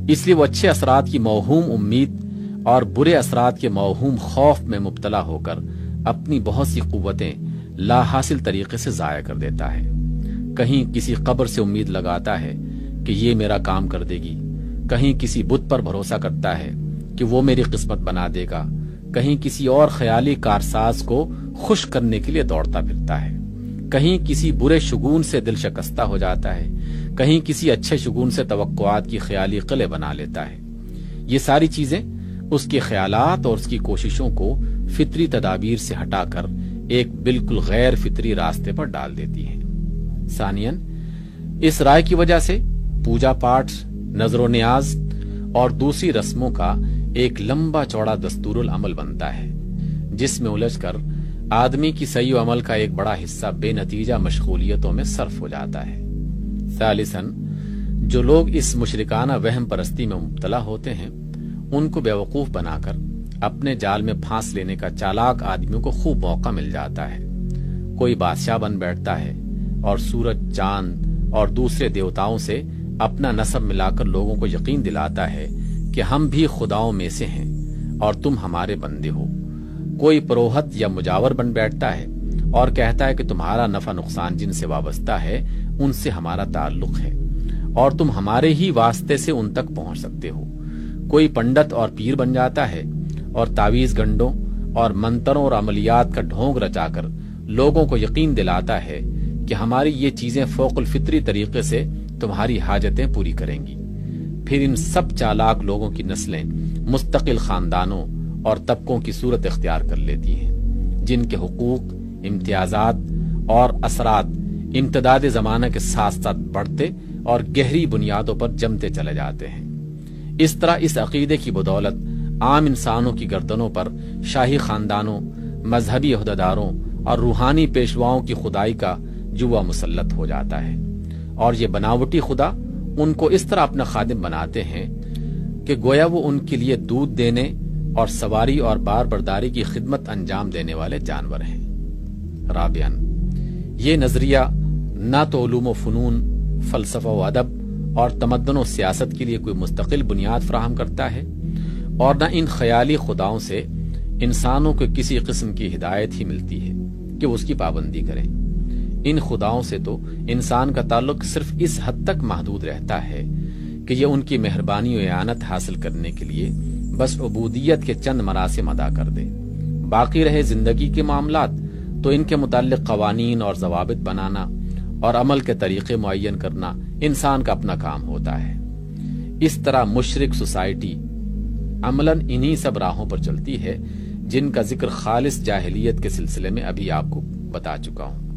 اس لیے وہ اچھے اثرات کی موہوم امید اور برے اثرات کے موہوم خوف میں مبتلا ہو کر اپنی بہت سی قوتیں لا حاصل طریقے سے ضائع کر دیتا ہے۔ کہیں کسی قبر سے امید لگاتا ہے کہ یہ میرا کام کر دے گی، کہیں کسی بت پر بھروسہ کرتا ہے کہ وہ میری قسمت بنا دے گا، کہیں کسی اور خیالی کارساز کو خوش کرنے کے لیے دوڑتا پھرتا ہے، کہیں کسی برے شگون سے دل شکستہ ہو جاتا ہے، کہیں کسی اچھے شگون سے توقعات کی خیالی قلعے بنا لیتا ہے۔ یہ ساری چیزیں اس کے خیالات اور اس کی کوششوں کو فطری تدابیر سے ہٹا کر ایک بالکل غیر فطری راستے پر ڈال دیتی ہیں۔ ثانیاً اس رائے کی وجہ سے پوجا پاٹ، نظر و نیاز اور دوسری رسموں کا ایک لمبا چوڑا دستور العمل بنتا ہے، جس میں الجھ کر آدمی کی صحیح و عمل کا ایک بڑا حصہ بے نتیجہ مشغولیتوں میں صرف ہو جاتا ہے۔ ثالثاً جو لوگ اس مشرکانہ وہم پرستی میں مبتلا ہوتے ہیں ان کو بیوقوف بنا کر اپنے جال میں پھانس لینے کا چالاک آدمیوں کو خوب موقع مل جاتا ہے۔ کوئی بادشاہ بن بیٹھتا ہے اور سورج، چاند اور دوسرے دیوتاؤں سے اپنا نسب ملا کر لوگوں کو یقین دلاتا ہے کہ ہم بھی خداؤں میں سے ہیں اور تم ہمارے بندے ہو۔ کوئی پروہت یا مجاور بن بیٹھتا ہے اور کہتا ہے کہ تمہارا نفع نقصان جن سے وابستہ ہے ان سے ہمارا تعلق ہے اور تم ہمارے ہی واسطے سے ان تک پہنچ سکتے ہو۔ کوئی پنڈت اور پیر بن جاتا ہے اور تعویذ گنڈوں اور منتروں اور عملیات کا ڈھونگ رچا کر لوگوں کو یقین دلاتا ہے کہ ہماری یہ چیزیں فوق الفطری طریقے سے تمہاری حاجتیں پوری کریں گی۔ پھر ان سب چالاک لوگوں کی نسلیں مستقل خاندانوں اور طبقوں کی صورت اختیار کر لیتی ہیں، جن کے حقوق، امتیازات اور اثرات امتداد زمانہ کے ساتھ ساتھ بڑھتے اور گہری بنیادوں پر جمتے چلے جاتے ہیں۔ اس طرح اس عقیدے کی بدولت عام انسانوں کی گردنوں پر شاہی خاندانوں، مذہبی عہدیداروں اور روحانی پیشواؤں کی خدائی کا جوا مسلط ہو جاتا ہے، اور یہ بناوٹی خدا ان کو اس طرح اپنا خادم بناتے ہیں کہ گویا وہ ان کے لیے دودھ دینے اور سواری اور بار برداری کی خدمت انجام دینے والے جانور ہیں۔ رابعاً، یہ نظریہ نہ تو علوم و فنون، فلسفہ و ادب اور تمدن و سیاست کے لیے کوئی مستقل بنیاد فراہم کرتا ہے، اور نہ ان خیالی خداؤں سے انسانوں کو کسی قسم کی ہدایت ہی ملتی ہے کہ وہ اس کی پابندی کریں۔ ان خداؤں سے تو انسان کا تعلق صرف اس حد تک محدود رہتا ہے کہ یہ ان کی مہربانی و اعانت حاصل کرنے کے لیے بس عبودیت کے چند مراسم ادا کر دے۔ باقی رہے زندگی کے معاملات تو ان کے متعلق قوانین اور ضوابط بنانا اور عمل کے طریقے معین کرنا انسان کا اپنا کام ہوتا ہے۔ اس طرح مشرک سوسائٹی عملاً انہی سب راہوں پر چلتی ہے جن کا ذکر خالص جاہلیت کے سلسلے میں ابھی آپ کو بتا چکا ہوں۔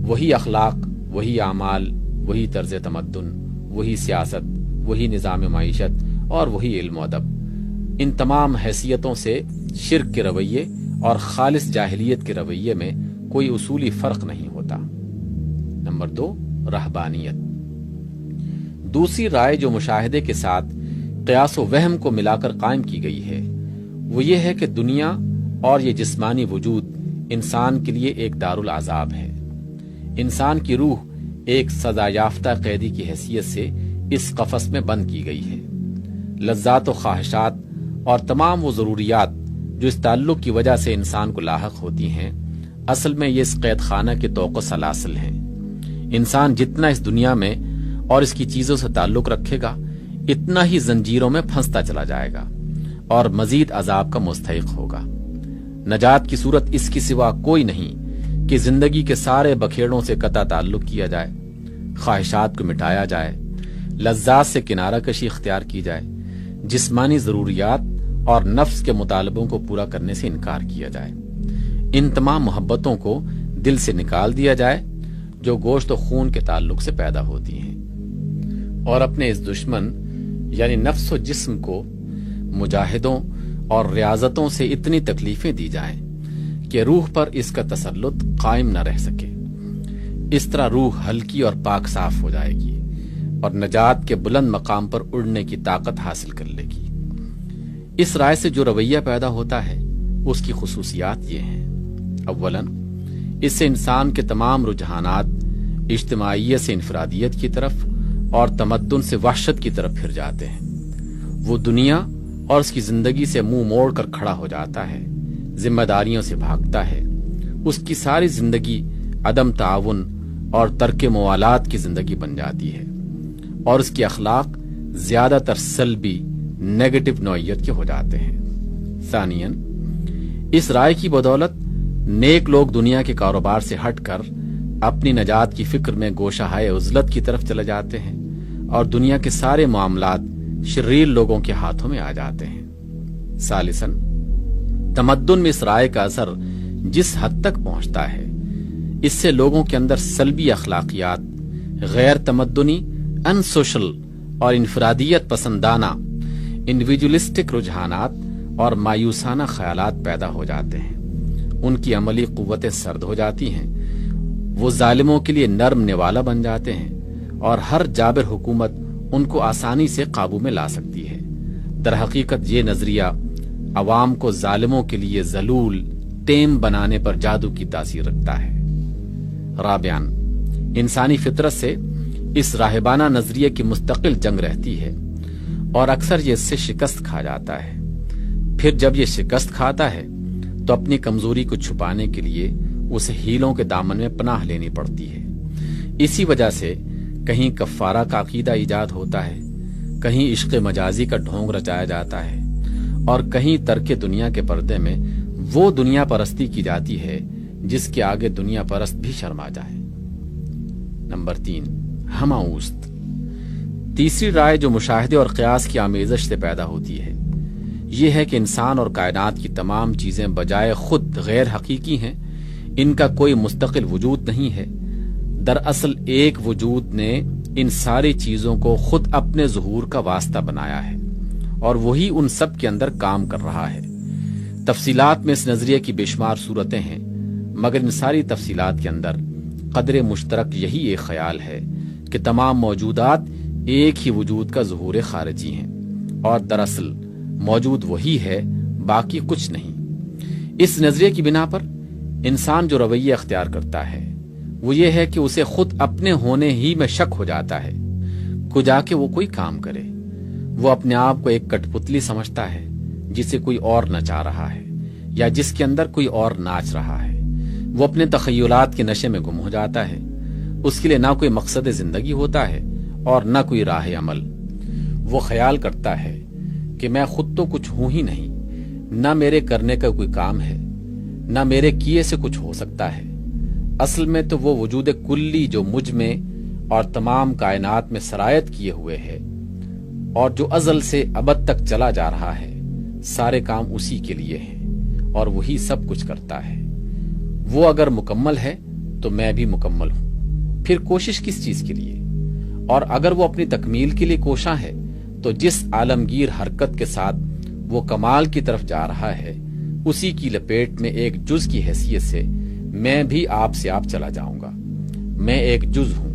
وہی اخلاق، وہی اعمال، وہی طرز تمدن، وہی سیاست، وہی نظام معیشت اور وہی علم و ادب۔ ان تمام حیثیتوں سے شرک کے رویے اور خالص جاہلیت کے رویے میں کوئی اصولی فرق نہیں ہوتا۔ نمبر 2، رہبانیت۔ دوسری رائے جو مشاہدے کے ساتھ قیاس و وہم کو ملا کر قائم کی گئی ہے وہ یہ ہے کہ دنیا اور یہ جسمانی وجود انسان کے لیے ایک دارالعذاب ہے۔ انسان کی روح ایک سزا یافتہ قیدی کی حیثیت سے اس قفس میں بند کی گئی ہے۔ لذات و خواہشات اور تمام وہ ضروریات جو اس تعلق کی وجہ سے انسان کو لاحق ہوتی ہیں، اصل میں یہ اس قید خانہ کے طوق و سلاسل ہیں۔ انسان جتنا اس دنیا میں اور اس کی چیزوں سے تعلق رکھے گا اتنا ہی زنجیروں میں پھنستا چلا جائے گا اور مزید عذاب کا مستحق ہوگا۔ نجات کی صورت اس کی سوا کوئی نہیں کہ زندگی کے سارے بکھیڑوں سے قطع تعلق کیا جائے، خواہشات کو مٹایا جائے، لذات سے کنارہ کشی اختیار کی جائے، جسمانی ضروریات اور نفس کے مطالبوں کو پورا کرنے سے انکار کیا جائے، ان تمام محبتوں کو دل سے نکال دیا جائے جو گوشت و خون کے تعلق سے پیدا ہوتی ہیں، اور اپنے اس دشمن یعنی نفس و جسم کو مجاہدوں اور ریاضتوں سے اتنی تکلیفیں دی جائیں کہ روح پر اس کا تسلط قائم نہ رہ سکے۔ اس طرح روح ہلکی اور پاک صاف ہو جائے گی اور نجات کے بلند مقام پر اڑنے کی طاقت حاصل کر لے گی۔ اس رائے سے جو رویہ پیدا ہوتا ہے اس کی خصوصیات یہ ہیں۔ اولاً، اس سے انسان کے تمام رجحانات اجتماعیت سے انفرادیت کی طرف اور تمدن سے وحشت کی طرف پھر جاتے ہیں۔ وہ دنیا اور اس کی زندگی سے منہ موڑ کر کھڑا ہو جاتا ہے، ذمہ داریوں سے بھاگتا ہے۔ اس کی ساری زندگی عدم تعاون اور ترک موالات کی زندگی بن جاتی ہے، اور اس کے اخلاق زیادہ تر سلبی، نیگیٹو نوعیت کے ہو جاتے ہیں۔ ثانیاً، اس رائے کی بدولت نیک لوگ دنیا کے کاروبار سے ہٹ کر اپنی نجات کی فکر میں گوشہائے عزلت کی طرف چلے جاتے ہیں اور دنیا کے سارے معاملات شریر لوگوں کے ہاتھوں میں آ جاتے ہیں۔ ثالثاً، تمدن میں اس رائے کا اثر جس حد تک پہنچتا ہے اس سے لوگوں کے اندر سلبی اخلاقیات، غیر تمدنی، ان سوشل اور انفرادیت پسندانہ انڈیویجولسٹک رجحانات اور مایوسانہ خیالات پیدا ہو جاتے ہیں۔ ان کی عملی قوتیں سرد ہو جاتی ہیں، وہ ظالموں کے لیے نرم نوالا بن جاتے ہیں اور ہر جابر حکومت ان کو آسانی سے قابو میں لا سکتی ہے۔ در حقیقت یہ نظریہ عوام کو ظالموں کے لیے ذلول، ٹیم بنانے پر جادو کی تاثیر رکھتا ہے۔ رابعاً، انسانی فطرت سے اس راہبانہ نظریے کی مستقل جنگ رہتی ہے اور اکثر یہ اس سے شکست کھا جاتا ہے۔ پھر جب یہ شکست کھاتا ہے تو اپنی کمزوری کو چھپانے کے لیے اسے ہیلوں کے دامن میں پناہ لینی پڑتی ہے۔ اسی وجہ سے کہیں کفارہ کا عقیدہ ایجاد ہوتا ہے، کہیں عشق مجازی کا ڈھونگ رچایا جاتا ہے، اور کہیں ترک دنیا کے پردے میں وہ دنیا پرستی کی جاتی ہے جس کے آگے دنیا پرست بھی شرما جائے۔ نمبر 3، ہماؤست۔ تیسری رائے جو مشاہدے اور قیاس کی آمیزش سے پیدا ہوتی ہے یہ ہے کہ انسان اور کائنات کی تمام چیزیں بجائے خود غیر حقیقی ہیں، ان کا کوئی مستقل وجود نہیں ہے۔ دراصل ایک وجود نے ان ساری چیزوں کو خود اپنے ظہور کا واسطہ بنایا ہے اور وہی ان سب کے اندر کام کر رہا ہے۔ تفصیلات میں اس نظریے کی بے شمار صورتیں ہیں، مگر ان ساری تفصیلات کے اندر قدر مشترک یہی ایک خیال ہے کہ تمام موجودات ایک ہی وجود کا ظہور خارجی ہیں، اور دراصل موجود وہی ہے، باقی کچھ نہیں۔ اس نظریے کی بنا پر انسان جو رویہ اختیار کرتا ہے وہ یہ ہے کہ اسے خود اپنے ہونے ہی میں شک ہو جاتا ہے کہ جا کے وہ کوئی کام کرے۔ وہ اپنے آپ کو ایک کٹ پتلی سمجھتا ہے جسے کوئی اور نچا رہا ہے یا جس کے اندر کوئی اور ناچ رہا ہے۔ وہ اپنے تخیلات کے نشے میں گم ہو جاتا ہے۔ اس کے لیے نہ کوئی مقصد زندگی ہوتا ہے اور نہ کوئی راہ عمل۔ وہ خیال کرتا ہے کہ میں خود تو کچھ ہوں ہی نہیں، نہ میرے کرنے کا کوئی کام ہے، نہ میرے کیے سے کچھ ہو سکتا ہے۔ اصل میں تو وہ وجود کلی جو مجھ میں اور تمام کائنات میں سرایت کیے ہوئے ہے اور جو ازل سے ابد تک چلا جا رہا ہے، سارے کام اسی کے لیے ہیں اور وہی سب کچھ کرتا ہے۔ وہ اگر مکمل ہے تو میں بھی مکمل ہوں، پھر کوشش کس چیز کے لیے؟ اور اگر وہ اپنی تکمیل کے لیے کوشاں ہے تو جس عالمگیر حرکت کے ساتھ وہ کمال کی طرف جا رہا ہے، اسی کی لپیٹ میں ایک جز کی حیثیت سے میں بھی آپ سے آپ چلا جاؤں گا۔ میں ایک جز ہوں،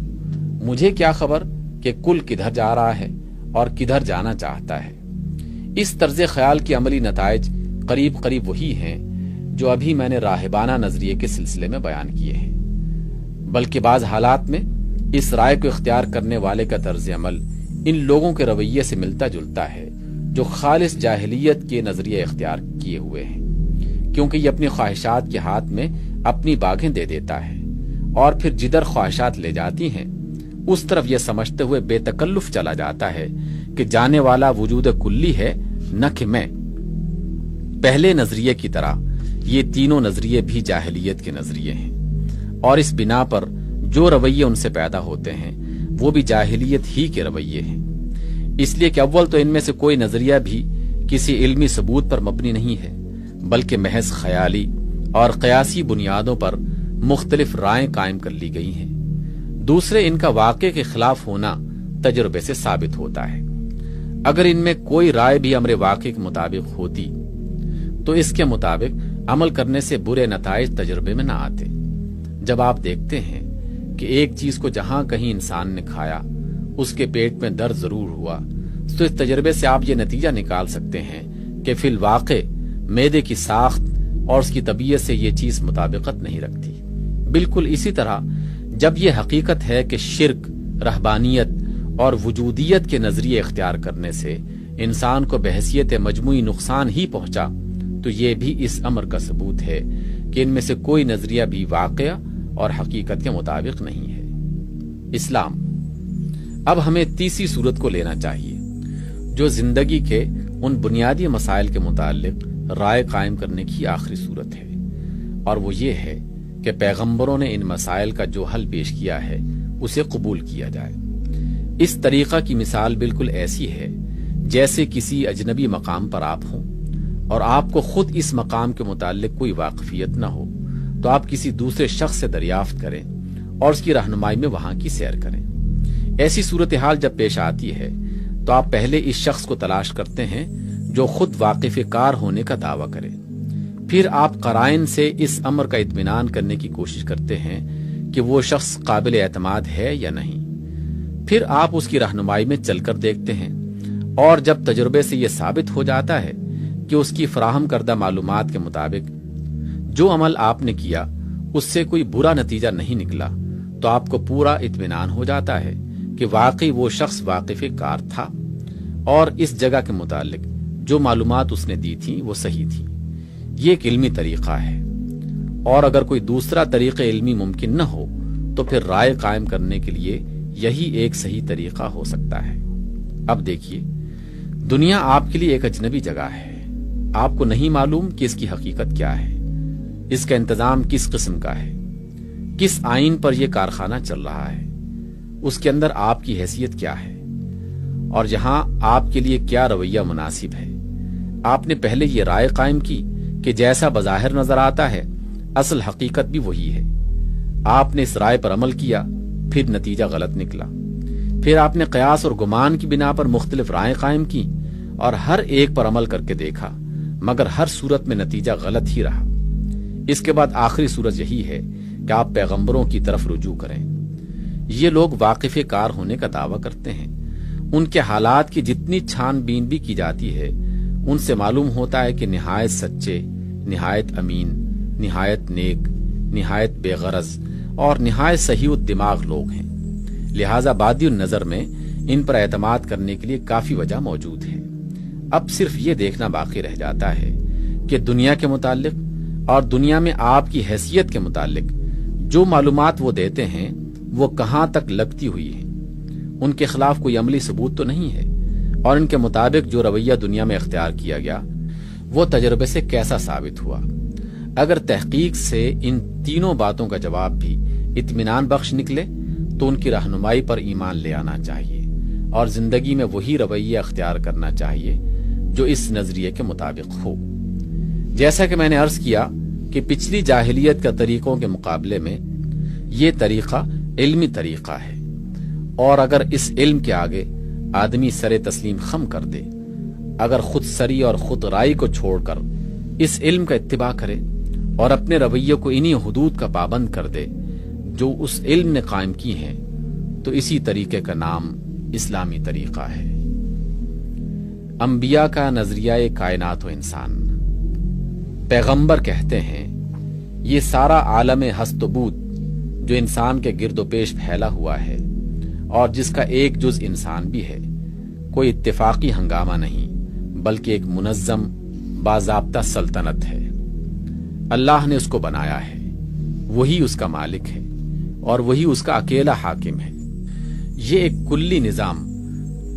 مجھے کیا خبر کہ کل کدھر جا رہا ہے اور کدھر جانا چاہتا ہے۔ اس طرز خیال کے عملی نتائج قریب قریب وہی ہیں جو ابھی میں نے راہبانہ نظریے کے سلسلے میں بیان کیے ہیں، بلکہ بعض حالات میں اس رائے کو اختیار کرنے والے کا طرز عمل ان لوگوں کے رویے سے ملتا جلتا ہے جو خالص جاہلیت کے نظریے اختیار کیے ہوئے ہیں، کیونکہ یہ اپنی خواہشات کے ہاتھ میں اپنی باغیں دے دیتا ہے اور پھر جدھر خواہشات لے جاتی ہیں اس طرف یہ سمجھتے ہوئے بے تکلف چلا جاتا ہے کہ جانے والا وجود کلی ہے، نہ کہ میں۔ پہلے نظریے کی طرح یہ تینوں نظریے بھی جاہلیت کے نظریے ہیں، اور اس بنا پر جو رویے ان سے پیدا ہوتے ہیں وہ بھی جاہلیت ہی کے رویے ہیں، اس لیے کہ اول تو ان میں سے کوئی نظریہ بھی کسی علمی ثبوت پر مبنی نہیں ہے، بلکہ محض خیالی اور قیاسی بنیادوں پر مختلف رائیں قائم کر لی گئی ہیں۔ دوسرے، ان کا واقع کے خلاف ہونا تجربے سے ثابت ہوتا ہے۔ اگر ان میں کوئی رائے بھی امر واقع کے مطابق ہوتی تو اس کے مطابق عمل کرنے سے برے نتائج تجربے میں نہ آتے۔ جب آپ دیکھتے ہیں کہ ایک چیز کو جہاں کہیں انسان نے کھایا اس کے پیٹ میں درد ضرور ہوا، تو اس تجربے سے آپ یہ نتیجہ نکال سکتے ہیں کہ فی الواقع معدے کی ساخت اور اس کی طبیعت سے یہ چیز مطابقت نہیں رکھتی۔ بالکل اسی طرح جب یہ حقیقت ہے کہ شرک، رہبانیت اور وجودیت کے نظریے اختیار کرنے سے انسان کو بحیثیت مجموعی نقصان ہی پہنچا، تو یہ بھی اس امر کا ثبوت ہے کہ ان میں سے کوئی نظریہ بھی واقعہ اور حقیقت کے مطابق نہیں ہے۔ اسلام۔ اب ہمیں تیسری صورت کو لینا چاہیے جو زندگی کے ان بنیادی مسائل کے متعلق رائے قائم کرنے کی آخری صورت ہے، اور وہ یہ ہے کہ پیغمبروں نے ان مسائل کا جو حل پیش کیا ہے اسے قبول کیا جائے۔ اس طریقہ کی مثال بالکل ایسی ہے جیسے کسی اجنبی مقام پر آپ ہوں اور آپ کو خود اس مقام کے متعلق کوئی واقفیت نہ ہو، تو آپ کسی دوسرے شخص سے دریافت کریں اور اس کی رہنمائی میں وہاں کی سیر کریں۔ ایسی صورتحال جب پیش آتی ہے تو آپ پہلے اس شخص کو تلاش کرتے ہیں جو خود واقف کار ہونے کا دعویٰ کرے، پھر آپ قرائن سے اس امر کا اطمینان کرنے کی کوشش کرتے ہیں کہ وہ شخص قابل اعتماد ہے یا نہیں، پھر آپ اس کی رہنمائی میں چل کر دیکھتے ہیں، اور جب تجربے سے یہ ثابت ہو جاتا ہے کہ اس کی فراہم کردہ معلومات کے مطابق جو عمل آپ نے کیا اس سے کوئی برا نتیجہ نہیں نکلا، تو آپ کو پورا اطمینان ہو جاتا ہے کہ واقعی وہ شخص واقف کار تھا اور اس جگہ کے متعلق جو معلومات اس نے دی تھی وہ صحیح تھی۔ یہ ایک علمی طریقہ ہے، اور اگر کوئی دوسرا طریقہ علمی ممکن نہ ہو تو پھر رائے قائم کرنے کے لیے یہی ایک صحیح طریقہ ہو سکتا ہے۔ اب دیکھیے، دنیا آپ کے لیے ایک اجنبی جگہ ہے، آپ کو نہیں معلوم کہ اس کی حقیقت کیا ہے، اس کا انتظام کس قسم کا ہے، کس آئین پر یہ کارخانہ چل رہا ہے، اس کے اندر آپ کی حیثیت کیا ہے، اور یہاں آپ کے لیے کیا رویہ مناسب ہے۔ آپ نے پہلے یہ رائے قائم کی کہ جیسا بظاہر نظر آتا ہے اصل حقیقت بھی وہی ہے۔ آپ نے اس رائے پر عمل کیا، پھر نتیجہ غلط نکلا۔ پھر آپ نے قیاس اور گمان کی بنا پر مختلف رائے قائم کی اور ہر ایک پر عمل کر کے دیکھا، مگر ہر صورت میں نتیجہ غلط ہی رہا۔ اس کے بعد آخری صورت یہی ہے کہ آپ پیغمبروں کی طرف رجوع کریں۔ یہ لوگ واقف کار ہونے کا دعویٰ کرتے ہیں۔ ان کے حالات کی جتنی چھان بین بھی کی جاتی ہے، ان سے معلوم ہوتا ہے کہ نہایت سچے، نہایت امین، نہایت نیک، نہایت بے غرض اور نہایت صحیح الدماغ لوگ ہیں۔ لہذا بادی النظر میں ان پر اعتماد کرنے کے لیے کافی وجہ موجود ہے۔ اب صرف یہ دیکھنا باقی رہ جاتا ہے کہ دنیا کے متعلق اور دنیا میں آپ کی حیثیت کے متعلق جو معلومات وہ دیتے ہیں وہ کہاں تک لگتی ہوئی ہیں۔ ان کے خلاف کوئی عملی ثبوت تو نہیں ہے، اور ان کے مطابق جو رویہ دنیا میں اختیار کیا گیا وہ تجربے سے کیسا ثابت ہوا۔ اگر تحقیق سے ان تینوں باتوں کا جواب بھی اطمینان بخش نکلے تو ان کی رہنمائی پر ایمان لے آنا چاہیے اور زندگی میں وہی رویہ اختیار کرنا چاہیے جو اس نظریے کے مطابق ہو۔ جیسا کہ میں نے عرض کیا کہ پچھلی جاہلیت کا طریقوں کے مقابلے میں یہ طریقہ علمی طریقہ ہے، اور اگر اس علم کے آگے آدمی سر تسلیم خم کر دے، اگر خود سری اور خود رائی کو چھوڑ کر اس علم کا اتباع کرے اور اپنے رویے کو انہی حدود کا پابند کر دے جو اس علم نے قائم کی ہیں، تو اسی طریقے کا نام اسلامی طریقہ ہے۔ انبیاء کا نظریہ کائنات و انسان۔ پیغمبر کہتے ہیں یہ سارا عالم ہست و بود جو انسان کے گرد و پیش پھیلا ہوا ہے اور جس کا ایک جز انسان بھی ہے، کوئی اتفاقی ہنگامہ نہیں بلکہ ایک منظم باضابطہ سلطنت ہے۔ اللہ نے اس کو بنایا ہے، وہی اس کا مالک ہے اور وہی اس کا اکیلا حاکم ہے۔ یہ ایک کلی نظام،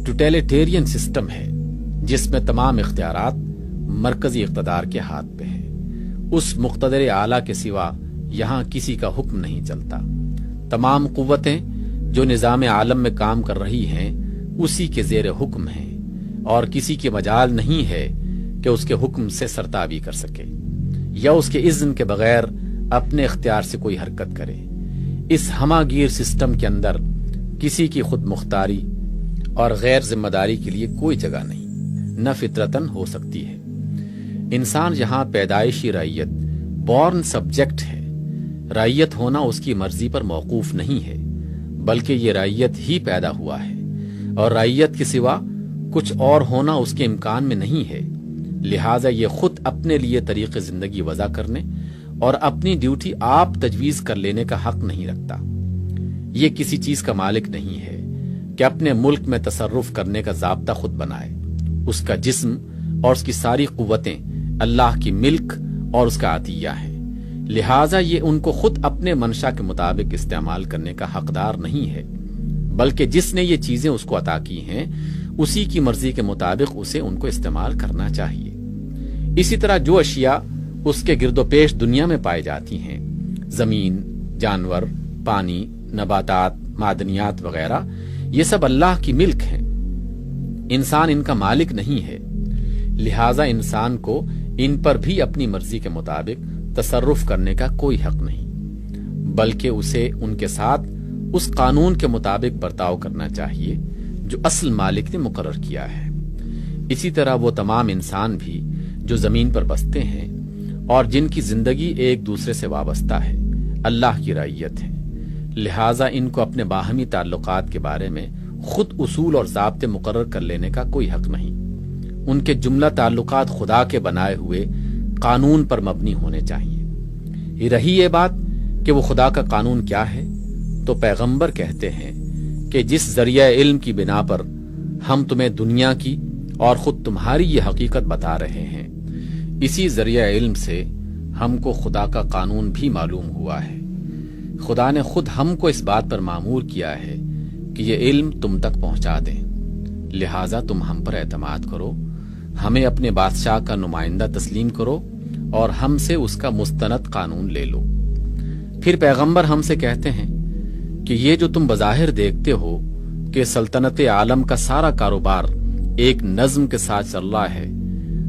ٹوٹیلیٹیرین سسٹم ہے جس میں تمام اختیارات مرکزی اقتدار کے ہاتھ پہ ہیں۔ اس مقتدر اعلیٰ کے سوا یہاں کسی کا حکم نہیں چلتا۔ تمام قوتیں جو نظام عالم میں کام کر رہی ہیں اسی کے زیر حکم ہیں، اور کسی کی مجال نہیں ہے کہ اس کے حکم سے سرتابی کر سکے یا اس کے اذن کے بغیر اپنے اختیار سے کوئی حرکت کرے۔ اس ہمہ گیر سسٹم کے اندر کسی کی خود مختاری اور غیر ذمہ داری کے لیے کوئی جگہ نہیں، نہ فطرتاً ہو سکتی ہے۔ انسان یہاں پیدائشی رعیت، بورن سبجیکٹ ہے۔ رعیت ہونا اس کی مرضی پر موقوف نہیں ہے، بلکہ یہ رعیت ہی پیدا ہوا ہے، اور رعیت کے سوا کچھ اور ہونا اس کے امکان میں نہیں ہے۔ لہٰذا یہ خود اپنے لیے طریق زندگی وضع کرنے اور اپنی ڈیوٹی آپ تجویز کر لینے کا حق نہیں رکھتا۔ یہ کسی چیز کا مالک نہیں ہے کہ اپنے ملک میں تصرف کرنے کا ضابطہ خود بنائے۔ اس کا جسم اور اس کی ساری قوتیں اللہ کی ملک اور اس کا عطیہ ہیں، لہٰذا یہ ان کو خود اپنے منشا کے مطابق استعمال کرنے کا حقدار نہیں ہے، بلکہ جس نے یہ چیزیں اس کو عطا کی ہیں اسی کی مرضی کے مطابق اسے ان کو استعمال کرنا چاہیے۔ اسی طرح جو اشیاء اس کے گرد و پیش دنیا میں پائی جاتی ہیں، زمین، جانور، پانی، نباتات، معدنیات وغیرہ، یہ سب اللہ کی ملک ہیں۔ انسان ان کا مالک نہیں ہے، لہٰذا انسان کو ان پر بھی اپنی مرضی کے مطابق تصرف کرنے کا کوئی حق نہیں، بلکہ اسے ان کے ساتھ اس قانون کے مطابق برتاؤ کرنا چاہیے جو اصل مالک نے مقرر کیا ہے۔ اسی طرح وہ تمام انسان بھی جو زمین پر بستے ہیں اور جن کی زندگی ایک دوسرے سے وابستہ ہے، اللہ کی رعیت ہے، لہٰذا ان کو اپنے باہمی تعلقات کے بارے میں خود اصول اور ضابطے مقرر کر لینے کا کوئی حق نہیں۔ ان کے جملہ تعلقات خدا کے بنائے ہوئے قانون پر مبنی ہونے چاہیے۔ رہی یہ بات کہ وہ خدا کا قانون کیا ہے، تو پیغمبر کہتے ہیں کہ جس ذریعہ علم کی بنا پر ہم تمہیں دنیا کی اور خود تمہاری یہ حقیقت بتا رہے ہیں، اسی ذریعہ علم سے ہم کو خدا کا قانون بھی معلوم ہوا ہے۔ خدا نے خود ہم کو اس بات پر مامور کیا ہے کہ یہ علم تم تک پہنچا دیں، لہٰذا تم ہم پر اعتماد کرو، ہمیں اپنے بادشاہ کا نمائندہ تسلیم کرو اور ہم سے اس کا مستند قانون لے لو۔ پھر پیغمبر ہم سے کہتے ہیں کہ یہ جو تم بظاہر دیکھتے ہو کہ سلطنت عالم کا سارا کاروبار ایک نظم کے ساتھ چل رہا ہے،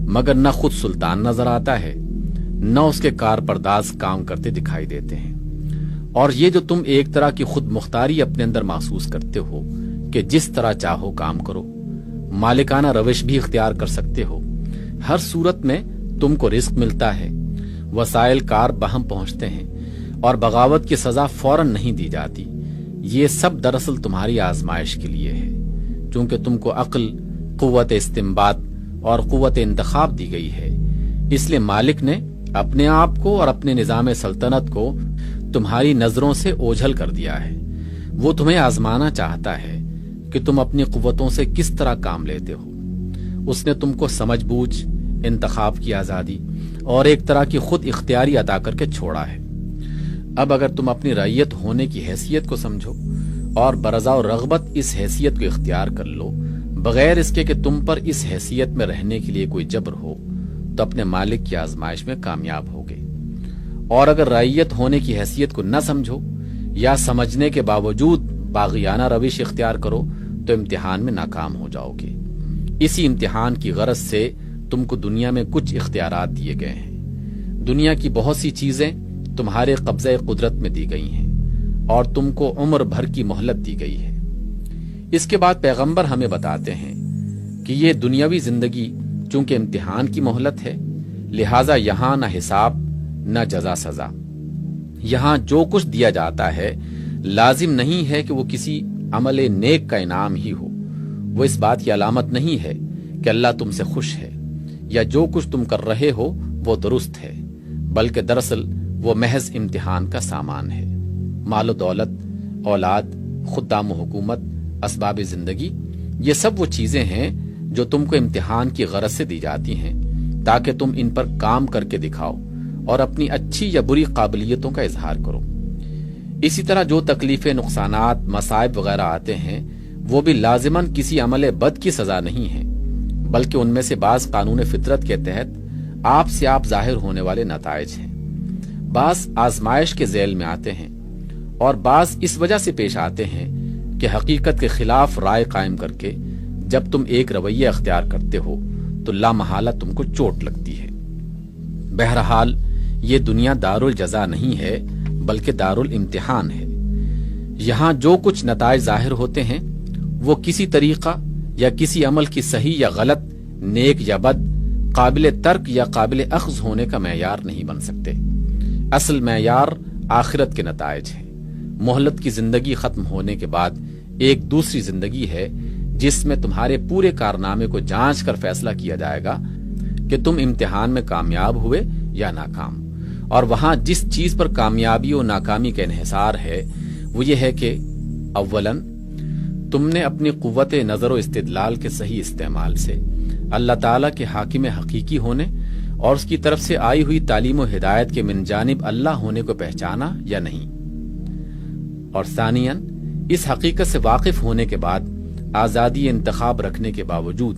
مگر نہ خود سلطان نظر آتا ہے، نہ اس کے کارپرداز کام کرتے دکھائی دیتے ہیں، اور یہ جو تم ایک طرح کی خود مختاری اپنے اندر محسوس کرتے ہو کہ جس طرح چاہو کام کرو، مالکانہ روش بھی اختیار کر سکتے ہو، ہر صورت میں تم کو رزق ملتا ہے، وسائل کار بہم پہنچتے ہیں، اور بغاوت کی سزا فوراً نہیں دی جاتی، یہ سب دراصل تمہاری آزمائش کے لیے ہے، چونکہ تم کو عقل، قوت استنباط اور قوت انتخاب دی گئی ہے، اس لیے مالک نے اپنے آپ کو اور اپنے نظام سلطنت کو تمہاری نظروں سے اوجھل کر دیا ہے۔ وہ تمہیں آزمانا چاہتا ہے کہ تم اپنی قوتوں سے کس طرح کام لیتے ہو۔ اس نے تم کو سمجھ بوجھ، انتخاب کی آزادی اور ایک طرح کی خود اختیاری عطا کر کے چھوڑا ہے۔ اب اگر تم اپنی رعیت ہونے کی حیثیت کو سمجھو اور برضا و رغبت اس حیثیت کو اختیار کر لو، بغیر اس کے کہ تم پر اس حیثیت میں رہنے کے لیے کوئی جبر ہو، تو اپنے مالک کی آزمائش میں کامیاب ہوگے۔ اور اگر رعیت ہونے کی حیثیت کو نہ سمجھو یا سمجھنے کے باوجود باغیانہ روش اختیار کرو تو امتحان میں ناکام ہو جاؤ گے۔ اسی امتحان کی غرض سے تم کو دنیا میں کچھ اختیارات دیے گئے ہیں۔ دنیا کی بہت سی چیزیں تمہارے قبضہ قدرت میں دی گئی ہیں اور تم کو عمر بھر کی مہلت دی گئی ہے۔ اس کے بعد پیغمبر ہمیں بتاتے ہیں کہ یہ دنیاوی زندگی چونکہ امتحان کی مہلت ہے، لہٰذا یہاں نہ حساب نہ جزا سزا۔ یہاں جو کچھ دیا جاتا ہے لازم نہیں ہے کہ وہ کسی عمل نیک کا انعام ہی ہو، وہ اس بات کی علامت نہیں ہے کہ اللہ تم سے خوش ہے یا جو کچھ تم کر رہے ہو وہ درست ہے، بلکہ دراصل وہ محض امتحان کا سامان ہے۔ مال و دولت، اولاد، خدام و حکومت، اسباب زندگی، یہ سب وہ چیزیں ہیں جو تم کو امتحان کی غرض سے دی جاتی ہیں تاکہ تم ان پر کام کر کے دکھاؤ اور اپنی اچھی یا بری قابلیتوں کا اظہار کرو۔ اسی طرح جو تکلیفیں، نقصانات، مصائب وغیرہ آتے ہیں وہ بھی لازماً کسی عمل بد کی سزا نہیں ہیں، بلکہ ان میں سے بعض قانون فطرت کے تحت آپ سے آپ ظاہر ہونے والے نتائج ہیں۔ بعض آزمائش کے ذیل میں آتے ہیں اور بعض اس وجہ سے پیش آتے ہیں کہ حقیقت کے خلاف رائے قائم کر کے جب تم ایک رویہ اختیار کرتے ہو تو لامحالہ تم کو چوٹ لگتی ہے۔ بہرحال یہ دنیا دارالجزا نہیں ہے بلکہ دارالامتحان ہے۔ یہاں جو کچھ نتائج ظاہر ہوتے ہیں وہ کسی طریقہ یا کسی عمل کی صحیح یا غلط، نیک یا بد، قابل ترک یا قابل اخذ ہونے کا معیار نہیں بن سکتے۔ اصل معیار آخرت کے نتائج ہیں۔ مہلت کی زندگی ختم ہونے کے بعد ایک دوسری زندگی ہے جس میں تمہارے پورے کارنامے کو جانچ کر فیصلہ کیا جائے گا کہ تم امتحان میں کامیاب ہوئے یا ناکام۔ اور وہاں جس چیز پر کامیابی و ناکامی کا انحصار ہے وہ یہ ہے کہ اولاً تم نے اپنی قوت نظر و استدلال کے صحیح استعمال سے اللہ تعالیٰ کے حاکم حقیقی ہونے اور اس کی طرف سے آئی ہوئی تعلیم و ہدایت کے من جانب اللہ ہونے کو پہچانا یا نہیں، اور ثانیاً اس حقیقت سے واقف ہونے کے بعد آزادی انتخاب رکھنے کے باوجود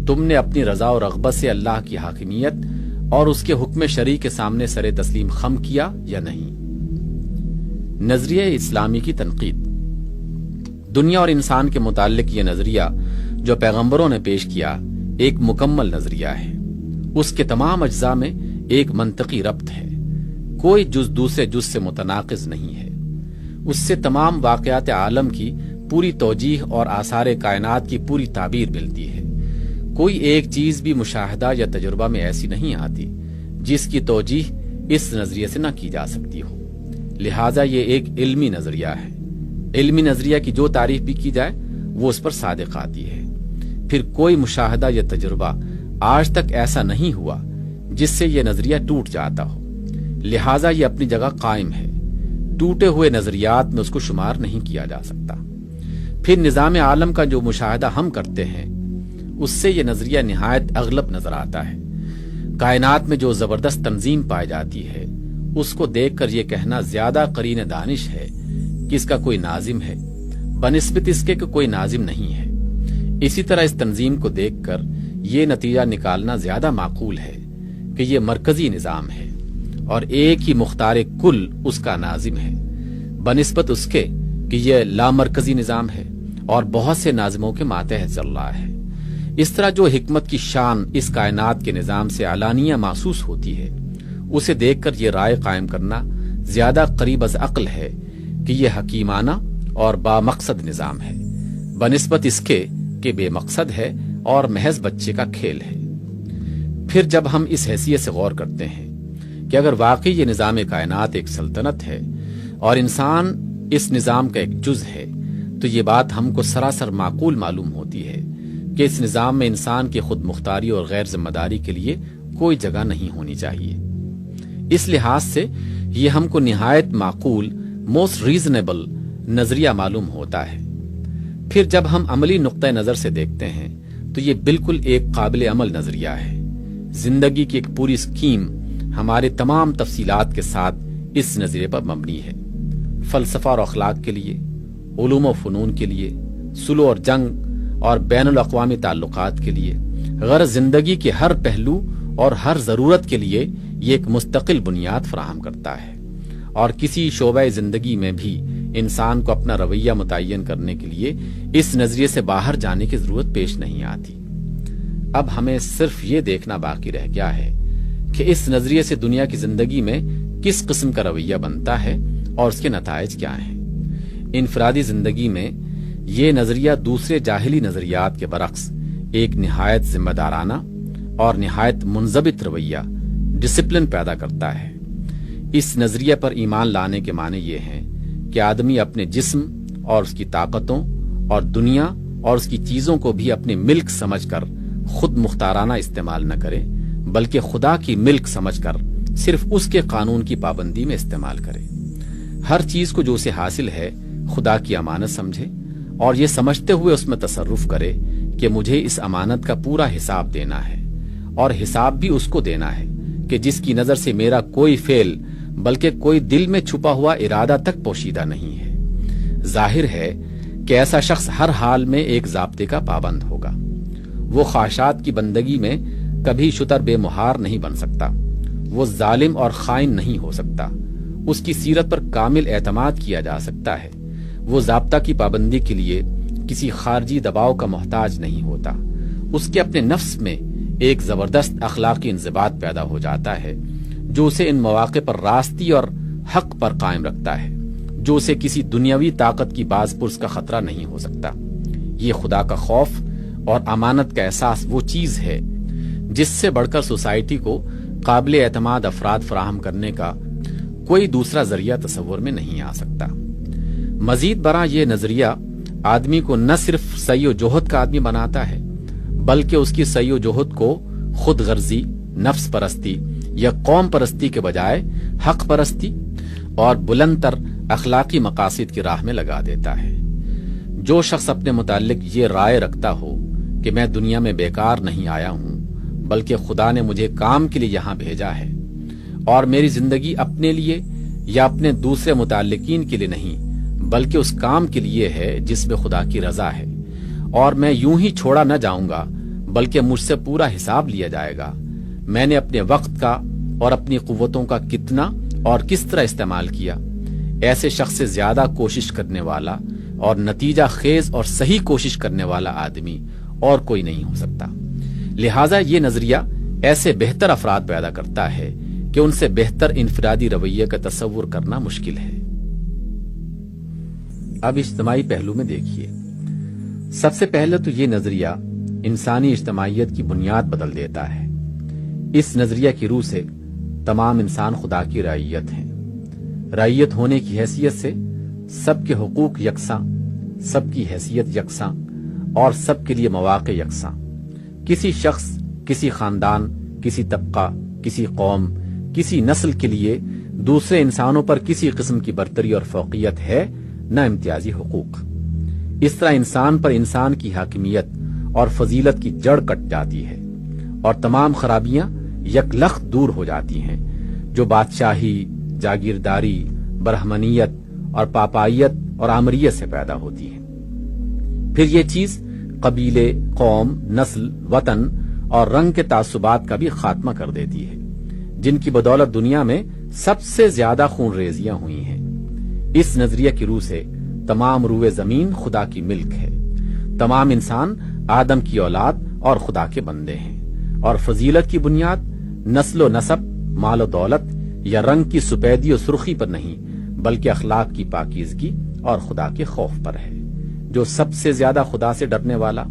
تم نے اپنی رضا و رغبت سے اللہ کی حاکمیت اور اس کے حکم شرعی کے سامنے سر تسلیم خم کیا یا نہیں۔ نظریہ اسلامی کی تنقید۔ دنیا اور انسان کے متعلق یہ نظریہ جو پیغمبروں نے پیش کیا ایک مکمل نظریہ ہے۔ اس کے تمام اجزاء میں ایک منطقی ربط ہے، کوئی جز دوسرے جز سے متناقض نہیں ہے۔ اس سے تمام واقعات عالم کی پوری توجیح اور آثار کائنات کی پوری تعبیر ملتی ہے۔ کوئی ایک چیز بھی مشاہدہ یا تجربہ میں ایسی نہیں آتی جس کی توجیح اس نظریے سے نہ کی جا سکتی ہو۔ لہٰذا یہ ایک علمی نظریہ ہے۔ علمی نظریہ کی جو تعریف بھی کی جائے وہ اس پر صادق آتی ہے۔ پھر کوئی مشاہدہ یا تجربہ آج تک ایسا نہیں ہوا جس سے یہ نظریہ ٹوٹ جاتا ہو، لہٰذا یہ اپنی جگہ قائم ہے۔ ٹوٹے ہوئے نظریات میں اس کو شمار نہیں کیا جا سکتا۔ پھر نظام عالم کا جو مشاہدہ ہم کرتے ہیں اس سے یہ نظریہ نہایت اغلب نظر آتا ہے۔ کائنات میں جو زبردست تنظیم پائی جاتی ہے اس کو دیکھ کر یہ کہنا زیادہ قرین دانش ہے کہ اس کا کوئی ناظم ہے بنسبت اس کے کہ کوئی ناظم نہیں ہے۔ اسی طرح اس تنظیم کو دیکھ کر یہ نتیجہ نکالنا زیادہ معقول ہے کہ یہ مرکزی نظام ہے اور ایک ہی مختار کل اس کا ناظم ہے بنسبت اس کے کہ یہ لامرکزی نظام ہے اور بہت سے ناظموں کے ماتحت چل رہا ہے۔ اس طرح جو حکمت کی شان اس کائنات کے نظام سے علانیہ محسوس ہوتی ہے اسے دیکھ کر یہ رائے قائم کرنا زیادہ قریب از عقل ہے کہ یہ حکیمانہ اور با مقصد نظام ہے بنسبت اس کے کہ بے مقصد ہے اور محض بچے کا کھیل ہے۔ پھر جب ہم اس حیثیت سے غور کرتے ہیں کہ اگر واقعی یہ نظام کائنات ایک سلطنت ہے اور انسان اس نظام کا ایک جز ہے تو یہ بات ہم کو سراسر معقول معلوم ہوتی ہے کہ اس نظام میں انسان کی خود مختاری اور غیر ذمہ داری کے لیے کوئی جگہ نہیں ہونی چاہیے۔ اس لحاظ سے یہ ہم کو نہایت معقول، موسٹ ریزنیبل نظریہ معلوم ہوتا ہے۔ پھر جب ہم عملی نقطہ نظر سے دیکھتے ہیں تو یہ بالکل ایک قابل عمل نظریہ ہے۔ زندگی کی ایک پوری سکیم ہمارے تمام تفصیلات کے ساتھ اس نظریے پر مبنی ہے۔ فلسفہ اور اخلاق کے لیے، علوم و فنون کے لیے، صلح اور جنگ اور بین الاقوامی تعلقات کے لیے، غرض زندگی کے ہر پہلو اور ہر ضرورت کے لیے یہ ایک مستقل بنیاد فراہم کرتا ہے، اور کسی شعبہ زندگی میں بھی انسان کو اپنا رویہ متعین کرنے کے لیے اس نظریے سے باہر جانے کی ضرورت پیش نہیں آتی۔ اب ہمیں صرف یہ دیکھنا باقی رہ گیا ہے کہ اس نظریے سے دنیا کی زندگی میں کس قسم کا رویہ بنتا ہے اور اس کے نتائج کیا ہیں۔ انفرادی زندگی میں یہ نظریہ دوسرے جاہلی نظریات کے برعکس ایک نہایت ذمہ دارانہ اور نہایت منضبط رویہ، ڈسپلن پیدا کرتا ہے۔ اس نظریے پر ایمان لانے کے معنی یہ ہیں کہ آدمی اپنے جسم اور اس کی طاقتوں اور دنیا اور اس کی چیزوں کو بھی اپنے ملک سمجھ کر خود مختارانہ استعمال نہ کرے، بلکہ خدا کی ملک سمجھ کر صرف اس کے قانون کی پابندی میں استعمال کرے۔ ہر چیز کو جو اسے حاصل ہے خدا کی امانت سمجھے، اور یہ سمجھتے ہوئے اس میں تصرف کرے کہ مجھے اس امانت کا پورا حساب دینا ہے، اور حساب بھی اس کو دینا ہے کہ جس کی نظر سے میرا کوئی فعل بلکہ کوئی دل میں چھپا ہوا ارادہ تک پوشیدہ نہیں ہے۔ ظاہر ہے کہ ایسا شخص ہر حال میں ایک ضابطے کا پابند ہوگا۔ وہ خواہشات کی بندگی میں کبھی شتر بے مہار نہیں بن سکتا، وہ ظالم اور خائن نہیں ہو سکتا، اس کی سیرت پر کامل اعتماد کیا جا سکتا ہے، وہ ضابطہ کی پابندی کے لیے کسی خارجی دباؤ کا محتاج نہیں ہوتا، اس کے اپنے نفس میں ایک زبردست اخلاقی انضباط پیدا ہو جاتا ہے جو اسے ان مواقع پر راستی اور حق پر قائم رکھتا ہے، جو اسے کسی دنیاوی طاقت کی باز پرس کا خطرہ نہیں ہو سکتا۔ یہ خدا کا خوف اور امانت کا احساس وہ چیز ہے جس سے بڑھ کر سوسائٹی کو قابل اعتماد افراد فراہم کرنے کا کوئی دوسرا ذریعہ تصور میں نہیں آ سکتا۔ مزید برآں یہ نظریہ آدمی کو نہ صرف سعی و جہد کا آدمی بناتا ہے، بلکہ اس کی سعی و جہد کو خود غرضی، نفس پرستی یا قوم پرستی کے بجائے حق پرستی اور بلند تر اخلاقی مقاصد کی راہ میں لگا دیتا ہے۔ جو شخص اپنے متعلق یہ رائے رکھتا ہو کہ میں دنیا میں بیکار نہیں آیا ہوں، بلکہ خدا نے مجھے کام کے لیے یہاں بھیجا ہے، اور میری زندگی اپنے لیے یا اپنے دوسرے متعلقین کے لیے نہیں بلکہ اس کام کے لیے ہے جس میں خدا کی رضا ہے، اور میں یوں ہی چھوڑا نہ جاؤں گا بلکہ مجھ سے پورا حساب لیا جائے گا، میں نے اپنے وقت کا اور اپنی قوتوں کا کتنا اور کس طرح استعمال کیا، ایسے شخص سے زیادہ کوشش کرنے والا اور نتیجہ خیز اور صحیح کوشش کرنے والا آدمی اور کوئی نہیں ہو سکتا۔ لہٰذا یہ نظریہ ایسے بہتر افراد پیدا کرتا ہے کہ ان سے بہتر انفرادی رویے کا تصور کرنا مشکل ہے۔ اب اجتماعی پہلو میں دیکھیے، سب سے پہلے تو یہ نظریہ انسانی اجتماعیت کی بنیاد بدل دیتا ہے۔ اس نظریہ کی روح سے تمام انسان خدا کی رعیت ہیں۔ رعیت ہونے کی حیثیت سے سب کے حقوق یکساں، سب کی حیثیت یکساں اور سب کے لیے مواقع یکساں۔ کسی شخص، کسی خاندان، کسی طبقہ، کسی قوم، کسی نسل کے لیے دوسرے انسانوں پر کسی قسم کی برتری اور فوقیت ہے نہ امتیازی حقوق۔ اس طرح انسان پر انسان کی حاکمیت اور فضیلت کی جڑ کٹ جاتی ہے اور تمام خرابیاں یکلخت دور ہو جاتی ہیں جو بادشاہی، جاگیرداری، برہمنیت اور پاپائیت اور آمریت سے پیدا ہوتی ہیں۔ پھر یہ چیز قبیلے، قوم، نسل، وطن اور رنگ کے تعصبات کا بھی خاتمہ کر دیتی ہے جن کی بدولت دنیا میں سب سے زیادہ خون ریزیاں ہوئی ہیں۔ اس نظریے کی روح سے تمام روئے زمین خدا کی ملک ہے، تمام انسان آدم کی اولاد اور خدا کے بندے ہیں، اور فضیلت کی بنیاد نسل و نسب، مال و دولت یا رنگ کی سپیدی و سرخی پر نہیں بلکہ اخلاق کی پاکیزگی اور خدا کے خوف پر ہے۔ جو سب سے زیادہ خدا سے ڈرنے والا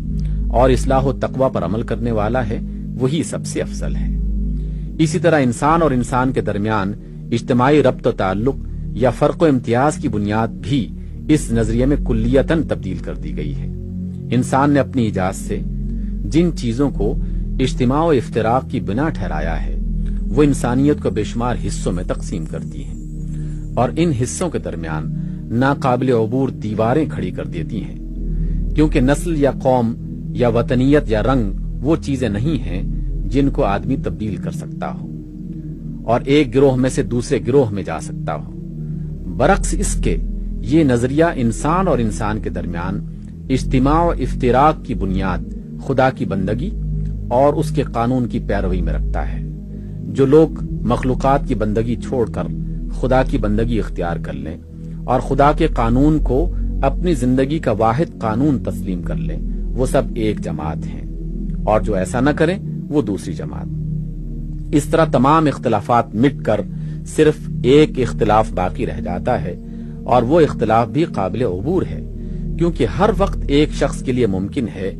اور اصلاح و تقوی پر عمل کرنے والا ہے وہی سب سے افضل ہے۔ اسی طرح انسان اور انسان کے درمیان اجتماعی ربط و تعلق یا فرق و امتیاز کی بنیاد بھی اس نظریے میں کلیتاً تبدیل کر دی گئی ہے۔ انسان نے اپنی ایجاد سے جن چیزوں کو اجتماع و افتراق کی بنا ٹھہرایا ہے وہ انسانیت کو بے شمار حصوں میں تقسیم کرتی ہیں اور ان حصوں کے درمیان ناقابل عبور دیواریں کھڑی کر دیتی ہیں، کیونکہ نسل یا قوم یا وطنیت یا رنگ وہ چیزیں نہیں ہیں جن کو آدمی تبدیل کر سکتا ہو اور ایک گروہ میں سے دوسرے گروہ میں جا سکتا ہو۔ برعکس اس کے یہ نظریہ انسان اور انسان کے درمیان اجتماع و افتراق کی بنیاد خدا کی بندگی اور اس کے قانون کی پیروی میں رکھتا ہے۔ جو لوگ مخلوقات کی بندگی چھوڑ کر خدا کی بندگی اختیار کر لیں اور خدا کے قانون کو اپنی زندگی کا واحد قانون تسلیم کر لیں وہ سب ایک جماعت ہیں، اور جو ایسا نہ کریں وہ دوسری جماعت۔ اس طرح تمام اختلافات مٹ کر صرف ایک اختلاف باقی رہ جاتا ہے، اور وہ اختلاف بھی قابل عبور ہے، کیونکہ ہر وقت ایک شخص کے لیے ممکن ہے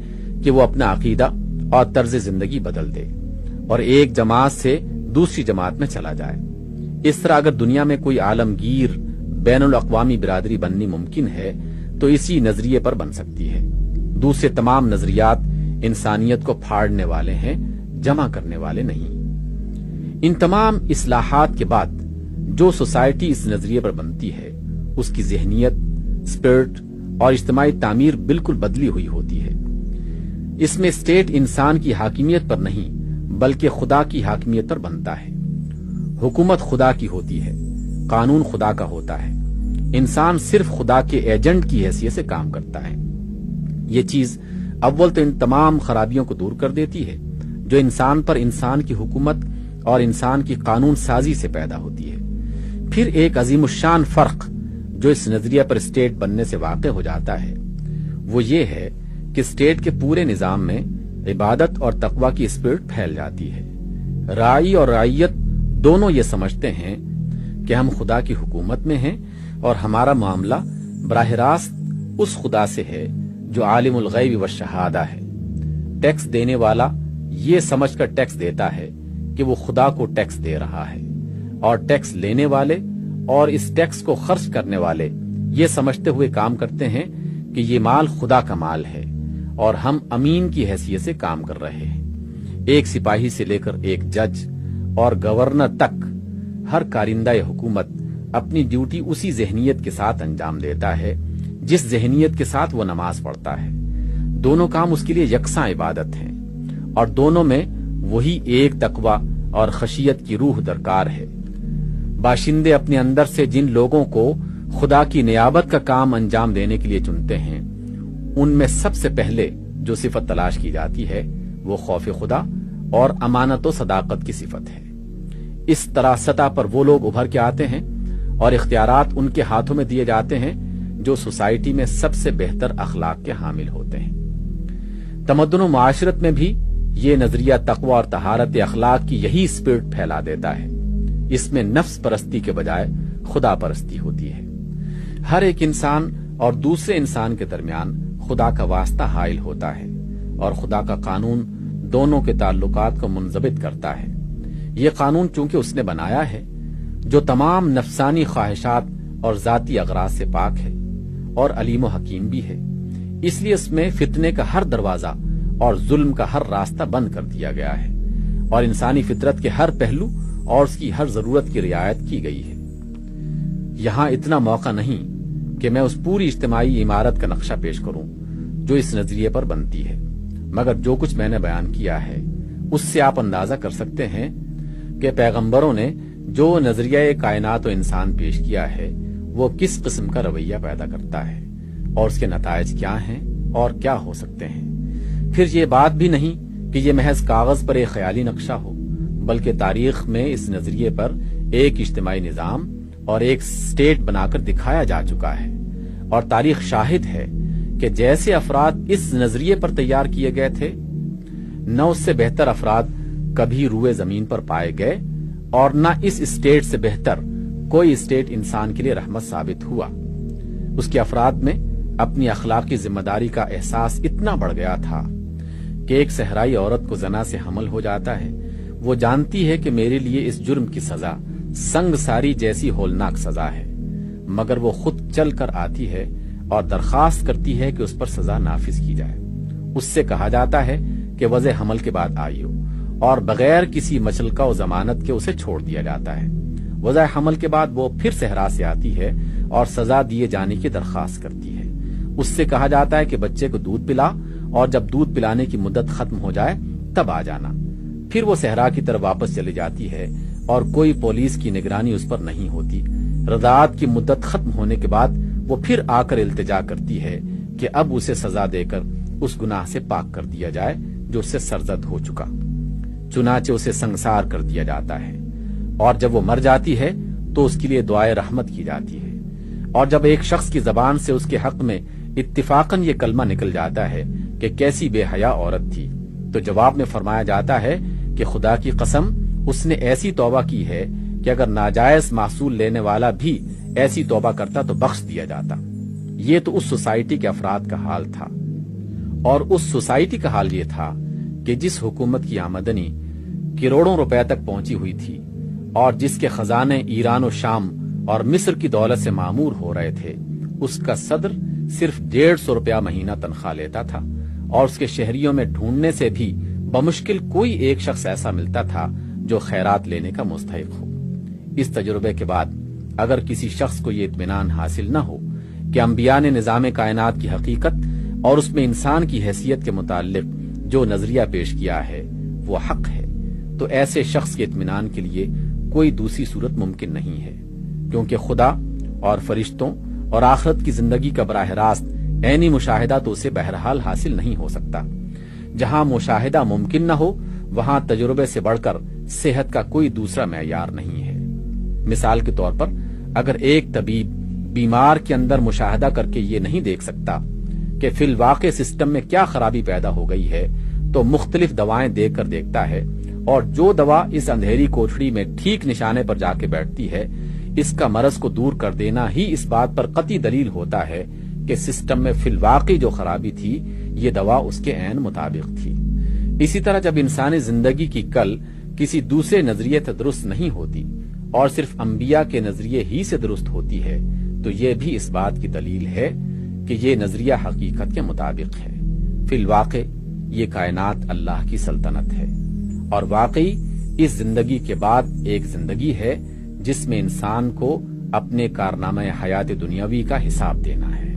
کہ وہ اپنا عقیدہ اور طرز زندگی بدل دے اور ایک جماعت سے دوسری جماعت میں چلا جائے۔ اس طرح اگر دنیا میں کوئی عالمگیر بین الاقوامی برادری بننی ممکن ہے تو اسی نظریے پر بن سکتی ہے۔ دوسرے تمام نظریات انسانیت کو پھاڑنے والے ہیں، جمع کرنے والے نہیں۔ ان تمام اصلاحات کے بعد جو سوسائٹی اس نظریے پر بنتی ہے اس کی ذہنیت، اسپرٹ اور اجتماعی تعمیر بالکل بدلی ہوئی ہوتی ہے۔ اس میں اسٹیٹ انسان کی حاکمیت پر نہیں بلکہ خدا کی حاکمیت پر بنتا ہے۔ حکومت خدا کی ہوتی ہے، قانون خدا کا ہوتا ہے، انسان صرف خدا کے ایجنٹ کی حیثیت سے کام کرتا ہے۔ یہ چیز اول تو ان تمام خرابیوں کو دور کر دیتی ہے جو انسان پر انسان کی حکومت اور انسان کی قانون سازی سے پیدا ہوتی ہے۔ پھر ایک عظیم الشان فرق جو اس نظریہ پر اسٹیٹ بننے سے واقع ہو جاتا ہے وہ یہ ہے کہ اسٹیٹ کے پورے نظام میں عبادت اور تقوی کی اسپرٹ پھیل جاتی ہے۔ راعی اور رعیت دونوں یہ سمجھتے ہیں کہ ہم خدا کی حکومت میں ہیں اور ہمارا معاملہ براہ راست اس خدا سے ہے جو عالم الغیب والشہادہ ہے۔ ٹیکس دینے والا یہ سمجھ کر ٹیکس دیتا ہے کہ وہ خدا کو ٹیکس دے رہا ہے، اور ٹیکس لینے والے اور اس ٹیکس کو خرچ کرنے والے یہ سمجھتے ہوئے کام کرتے ہیں کہ یہ مال خدا کا مال ہے اور ہم امین کی حیثیت سے کام کر رہے ہیں۔ ایک سپاہی سے لے کر ایک جج اور گورنر تک ہر کارندہ حکومت اپنی ڈیوٹی اسی ذہنیت کے ساتھ انجام دیتا ہے جس ذہنیت کے ساتھ وہ نماز پڑھتا ہے۔ دونوں کام اس کے لیے یکساں عبادت ہیں اور دونوں میں وہی ایک تقوی اور خشیت کی روح درکار ہے۔ باشندے اپنے اندر سے جن لوگوں کو خدا کی نیابت کا کام انجام دینے کے لیے چنتے ہیں ان میں سب سے پہلے جو صفت تلاش کی جاتی ہے وہ خوف خدا اور امانت و صداقت کی صفت ہے۔ اس طرح سطح پر وہ لوگ ابھر کے آتے ہیں اور اختیارات ان کے ہاتھوں میں دیے جاتے ہیں جو سوسائٹی میں سب سے بہتر اخلاق کے حامل ہوتے ہیں۔ تمدن و معاشرت میں بھی یہ نظریہ تقوی اور طہارت اخلاق کی یہی اسپرٹ پھیلا دیتا ہے۔ اس میں نفس پرستی کے بجائے خدا پرستی ہوتی ہے۔ ہر ایک انسان اور دوسرے انسان کے درمیان خدا کا واسطہ حائل ہوتا ہے اور خدا کا قانون دونوں کے تعلقات کو منضبط کرتا ہے۔ یہ قانون چونکہ اس نے بنایا ہے جو تمام نفسانی خواہشات اور ذاتی اغراض سے پاک ہے اور علیم و حکیم بھی ہے، اس لیے اس میں فتنے کا ہر دروازہ اور ظلم کا ہر راستہ بند کر دیا گیا ہے اور انسانی فطرت کے ہر پہلو اور اس کی ہر ضرورت کی رعایت کی گئی ہے۔ یہاں اتنا موقع نہیں کہ میں اس پوری اجتماعی عمارت کا نقشہ پیش کروں جو اس نظریے پر بنتی ہے، مگر جو کچھ میں نے بیان کیا ہے اس سے آپ اندازہ کر سکتے ہیں کہ پیغمبروں نے جو نظریہ کائنات و انسان پیش کیا ہے وہ کس قسم کا رویہ پیدا کرتا ہے اور اس کے نتائج کیا ہیں اور کیا ہو سکتے ہیں۔ پھر یہ بات بھی نہیں کہ یہ محض کاغذ پر ایک خیالی نقشہ ہو، بلکہ تاریخ میں اس نظریے پر ایک اجتماعی نظام اور ایک اسٹیٹ بنا کر دکھایا جا چکا ہے، اور تاریخ شاہد ہے کہ جیسے افراد اس نظریے پر تیار کیے گئے تھے نہ اس سے بہتر افراد کبھی روئے زمین پر پائے گئے، اور نہ اس اسٹیٹ سے بہتر کوئی اسٹیٹ انسان کے لیے رحمت ثابت ہوا۔ اس کے افراد میں اپنی اخلاقی ذمہ داری کا احساس اتنا بڑھ گیا تھا کہ ایک صحرائی عورت کو زنا سے حمل ہو جاتا ہے، وہ جانتی ہے کہ میرے لیے اس جرم کی سزا سنگ ساری جیسی ہولناک سزا ہے، مگر وہ خود چل کر آتی ہے اور درخواست کرتی ہے کہ اس پر سزا نافذ کی جائے۔ اس سے کہا جاتا ہے کہ وضع حمل کے بعد آئی ہو، اور بغیر کسی مچلکہ و ضمانت کے اسے چھوڑ دیا جاتا ہے۔ وضع حمل کے بعد وہ پھر صحرا سے آتی ہے اور سزا دیے جانے کی درخواست کرتی ہے۔ اس سے کہا جاتا ہے کہ بچے کو دودھ پلا، اور جب دودھ پلانے کی مدت ختم ہو جائے تب آ جانا۔ پھر وہ صحرا کی طرف واپس چلی جاتی ہے اور کوئی پولیس کی نگرانی اس پر نہیں ہوتی۔ رضاعت کی مدت ختم ہونے کے بعد وہ پھر آ کر التجا کرتی ہے کہ اب اسے سزا دے کر اس گناہ سے پاک کر دیا جائے جو اس سے سرزد ہو چکا۔ چنانچہ اسے سنگسار کر دیا جاتا ہے، اور جب وہ مر جاتی ہے تو اس کے لیے دعائے رحمت کی جاتی ہے۔ اور جب ایک شخص کی زبان سے اس کے حق میں اتفاقاً یہ کلمہ نکل جاتا ہے کہ کیسی بے حیا عورت تھی، تو جواب میں فرمایا جاتا ہے کہ خدا کی قسم اس نے ایسی توبہ کی ہے کہ اگر ناجائز محصول لینے والا بھی ایسی توبہ کرتا تو بخش دیا جاتا۔ یہ تو اس سوسائٹی کے افراد کا حال تھا، اور اس سوسائٹی کا حال یہ تھا کہ جس حکومت کی آمدنی کروڑوں روپے تک پہنچی ہوئی تھی، اور جس کے خزانے ایران و شام اور مصر کی دولت سے معمور ہو رہے تھے، اس کا صدر صرف 150 روپیہ مہینہ تنخواہ لیتا تھا، اور اس کے شہریوں میں ڈھونڈنے سے بھی بمشکل کوئی ایک شخص ایسا ملتا تھا جو خیرات لینے کا مستحق ہو۔ اس تجربے کے بعد اگر کسی شخص کو یہ اطمینان حاصل نہ ہو کہ انبیاء نے نظام کائنات کی حقیقت اور اس میں انسان کی حیثیت کے متعلق جو نظریہ پیش کیا ہے وہ حق ہے، تو ایسے شخص کے اطمینان کے لیے کوئی دوسری صورت ممکن نہیں ہے، کیونکہ خدا اور فرشتوں اور آخرت کی زندگی کا براہ راست عینی مشاہدہ تو اسے بہرحال حاصل نہیں ہو سکتا۔ جہاں مشاہدہ ممکن نہ ہو وہاں تجربے سے بڑھ کر صحت کا کوئی دوسرا معیار نہیں ہے۔ مثال کے طور پر اگر ایک طبیب بیمار کے اندر مشاہدہ کر کے یہ نہیں دیکھ سکتا کہ فی الواقع سسٹم میں کیا خرابی پیدا ہو گئی ہے، تو مختلف دوائیں دے کر دیکھتا ہے، اور جو دوا اس اندھیری کوٹھڑی میں ٹھیک نشانے پر جا کے بیٹھتی ہے، اس کا مرض کو دور کر دینا ہی اس بات پر قطعی دلیل ہوتا ہے کہ سسٹم میں فی الواقع جو خرابی تھی یہ دوا اس کے عین مطابق تھی۔ اسی طرح جب انسانی زندگی کی کل کسی دوسرے نظریے سے درست نہیں ہوتی اور صرف انبیاء کے نظریے ہی سے درست ہوتی ہے، تو یہ بھی اس بات کی دلیل ہے کہ یہ نظریہ حقیقت کے مطابق ہے۔ فی الواقع یہ کائنات اللہ کی سلطنت ہے، اور واقعی اس زندگی کے بعد ایک زندگی ہے جس میں انسان کو اپنے کارنامہ حیات دنیاوی کا حساب دینا ہے۔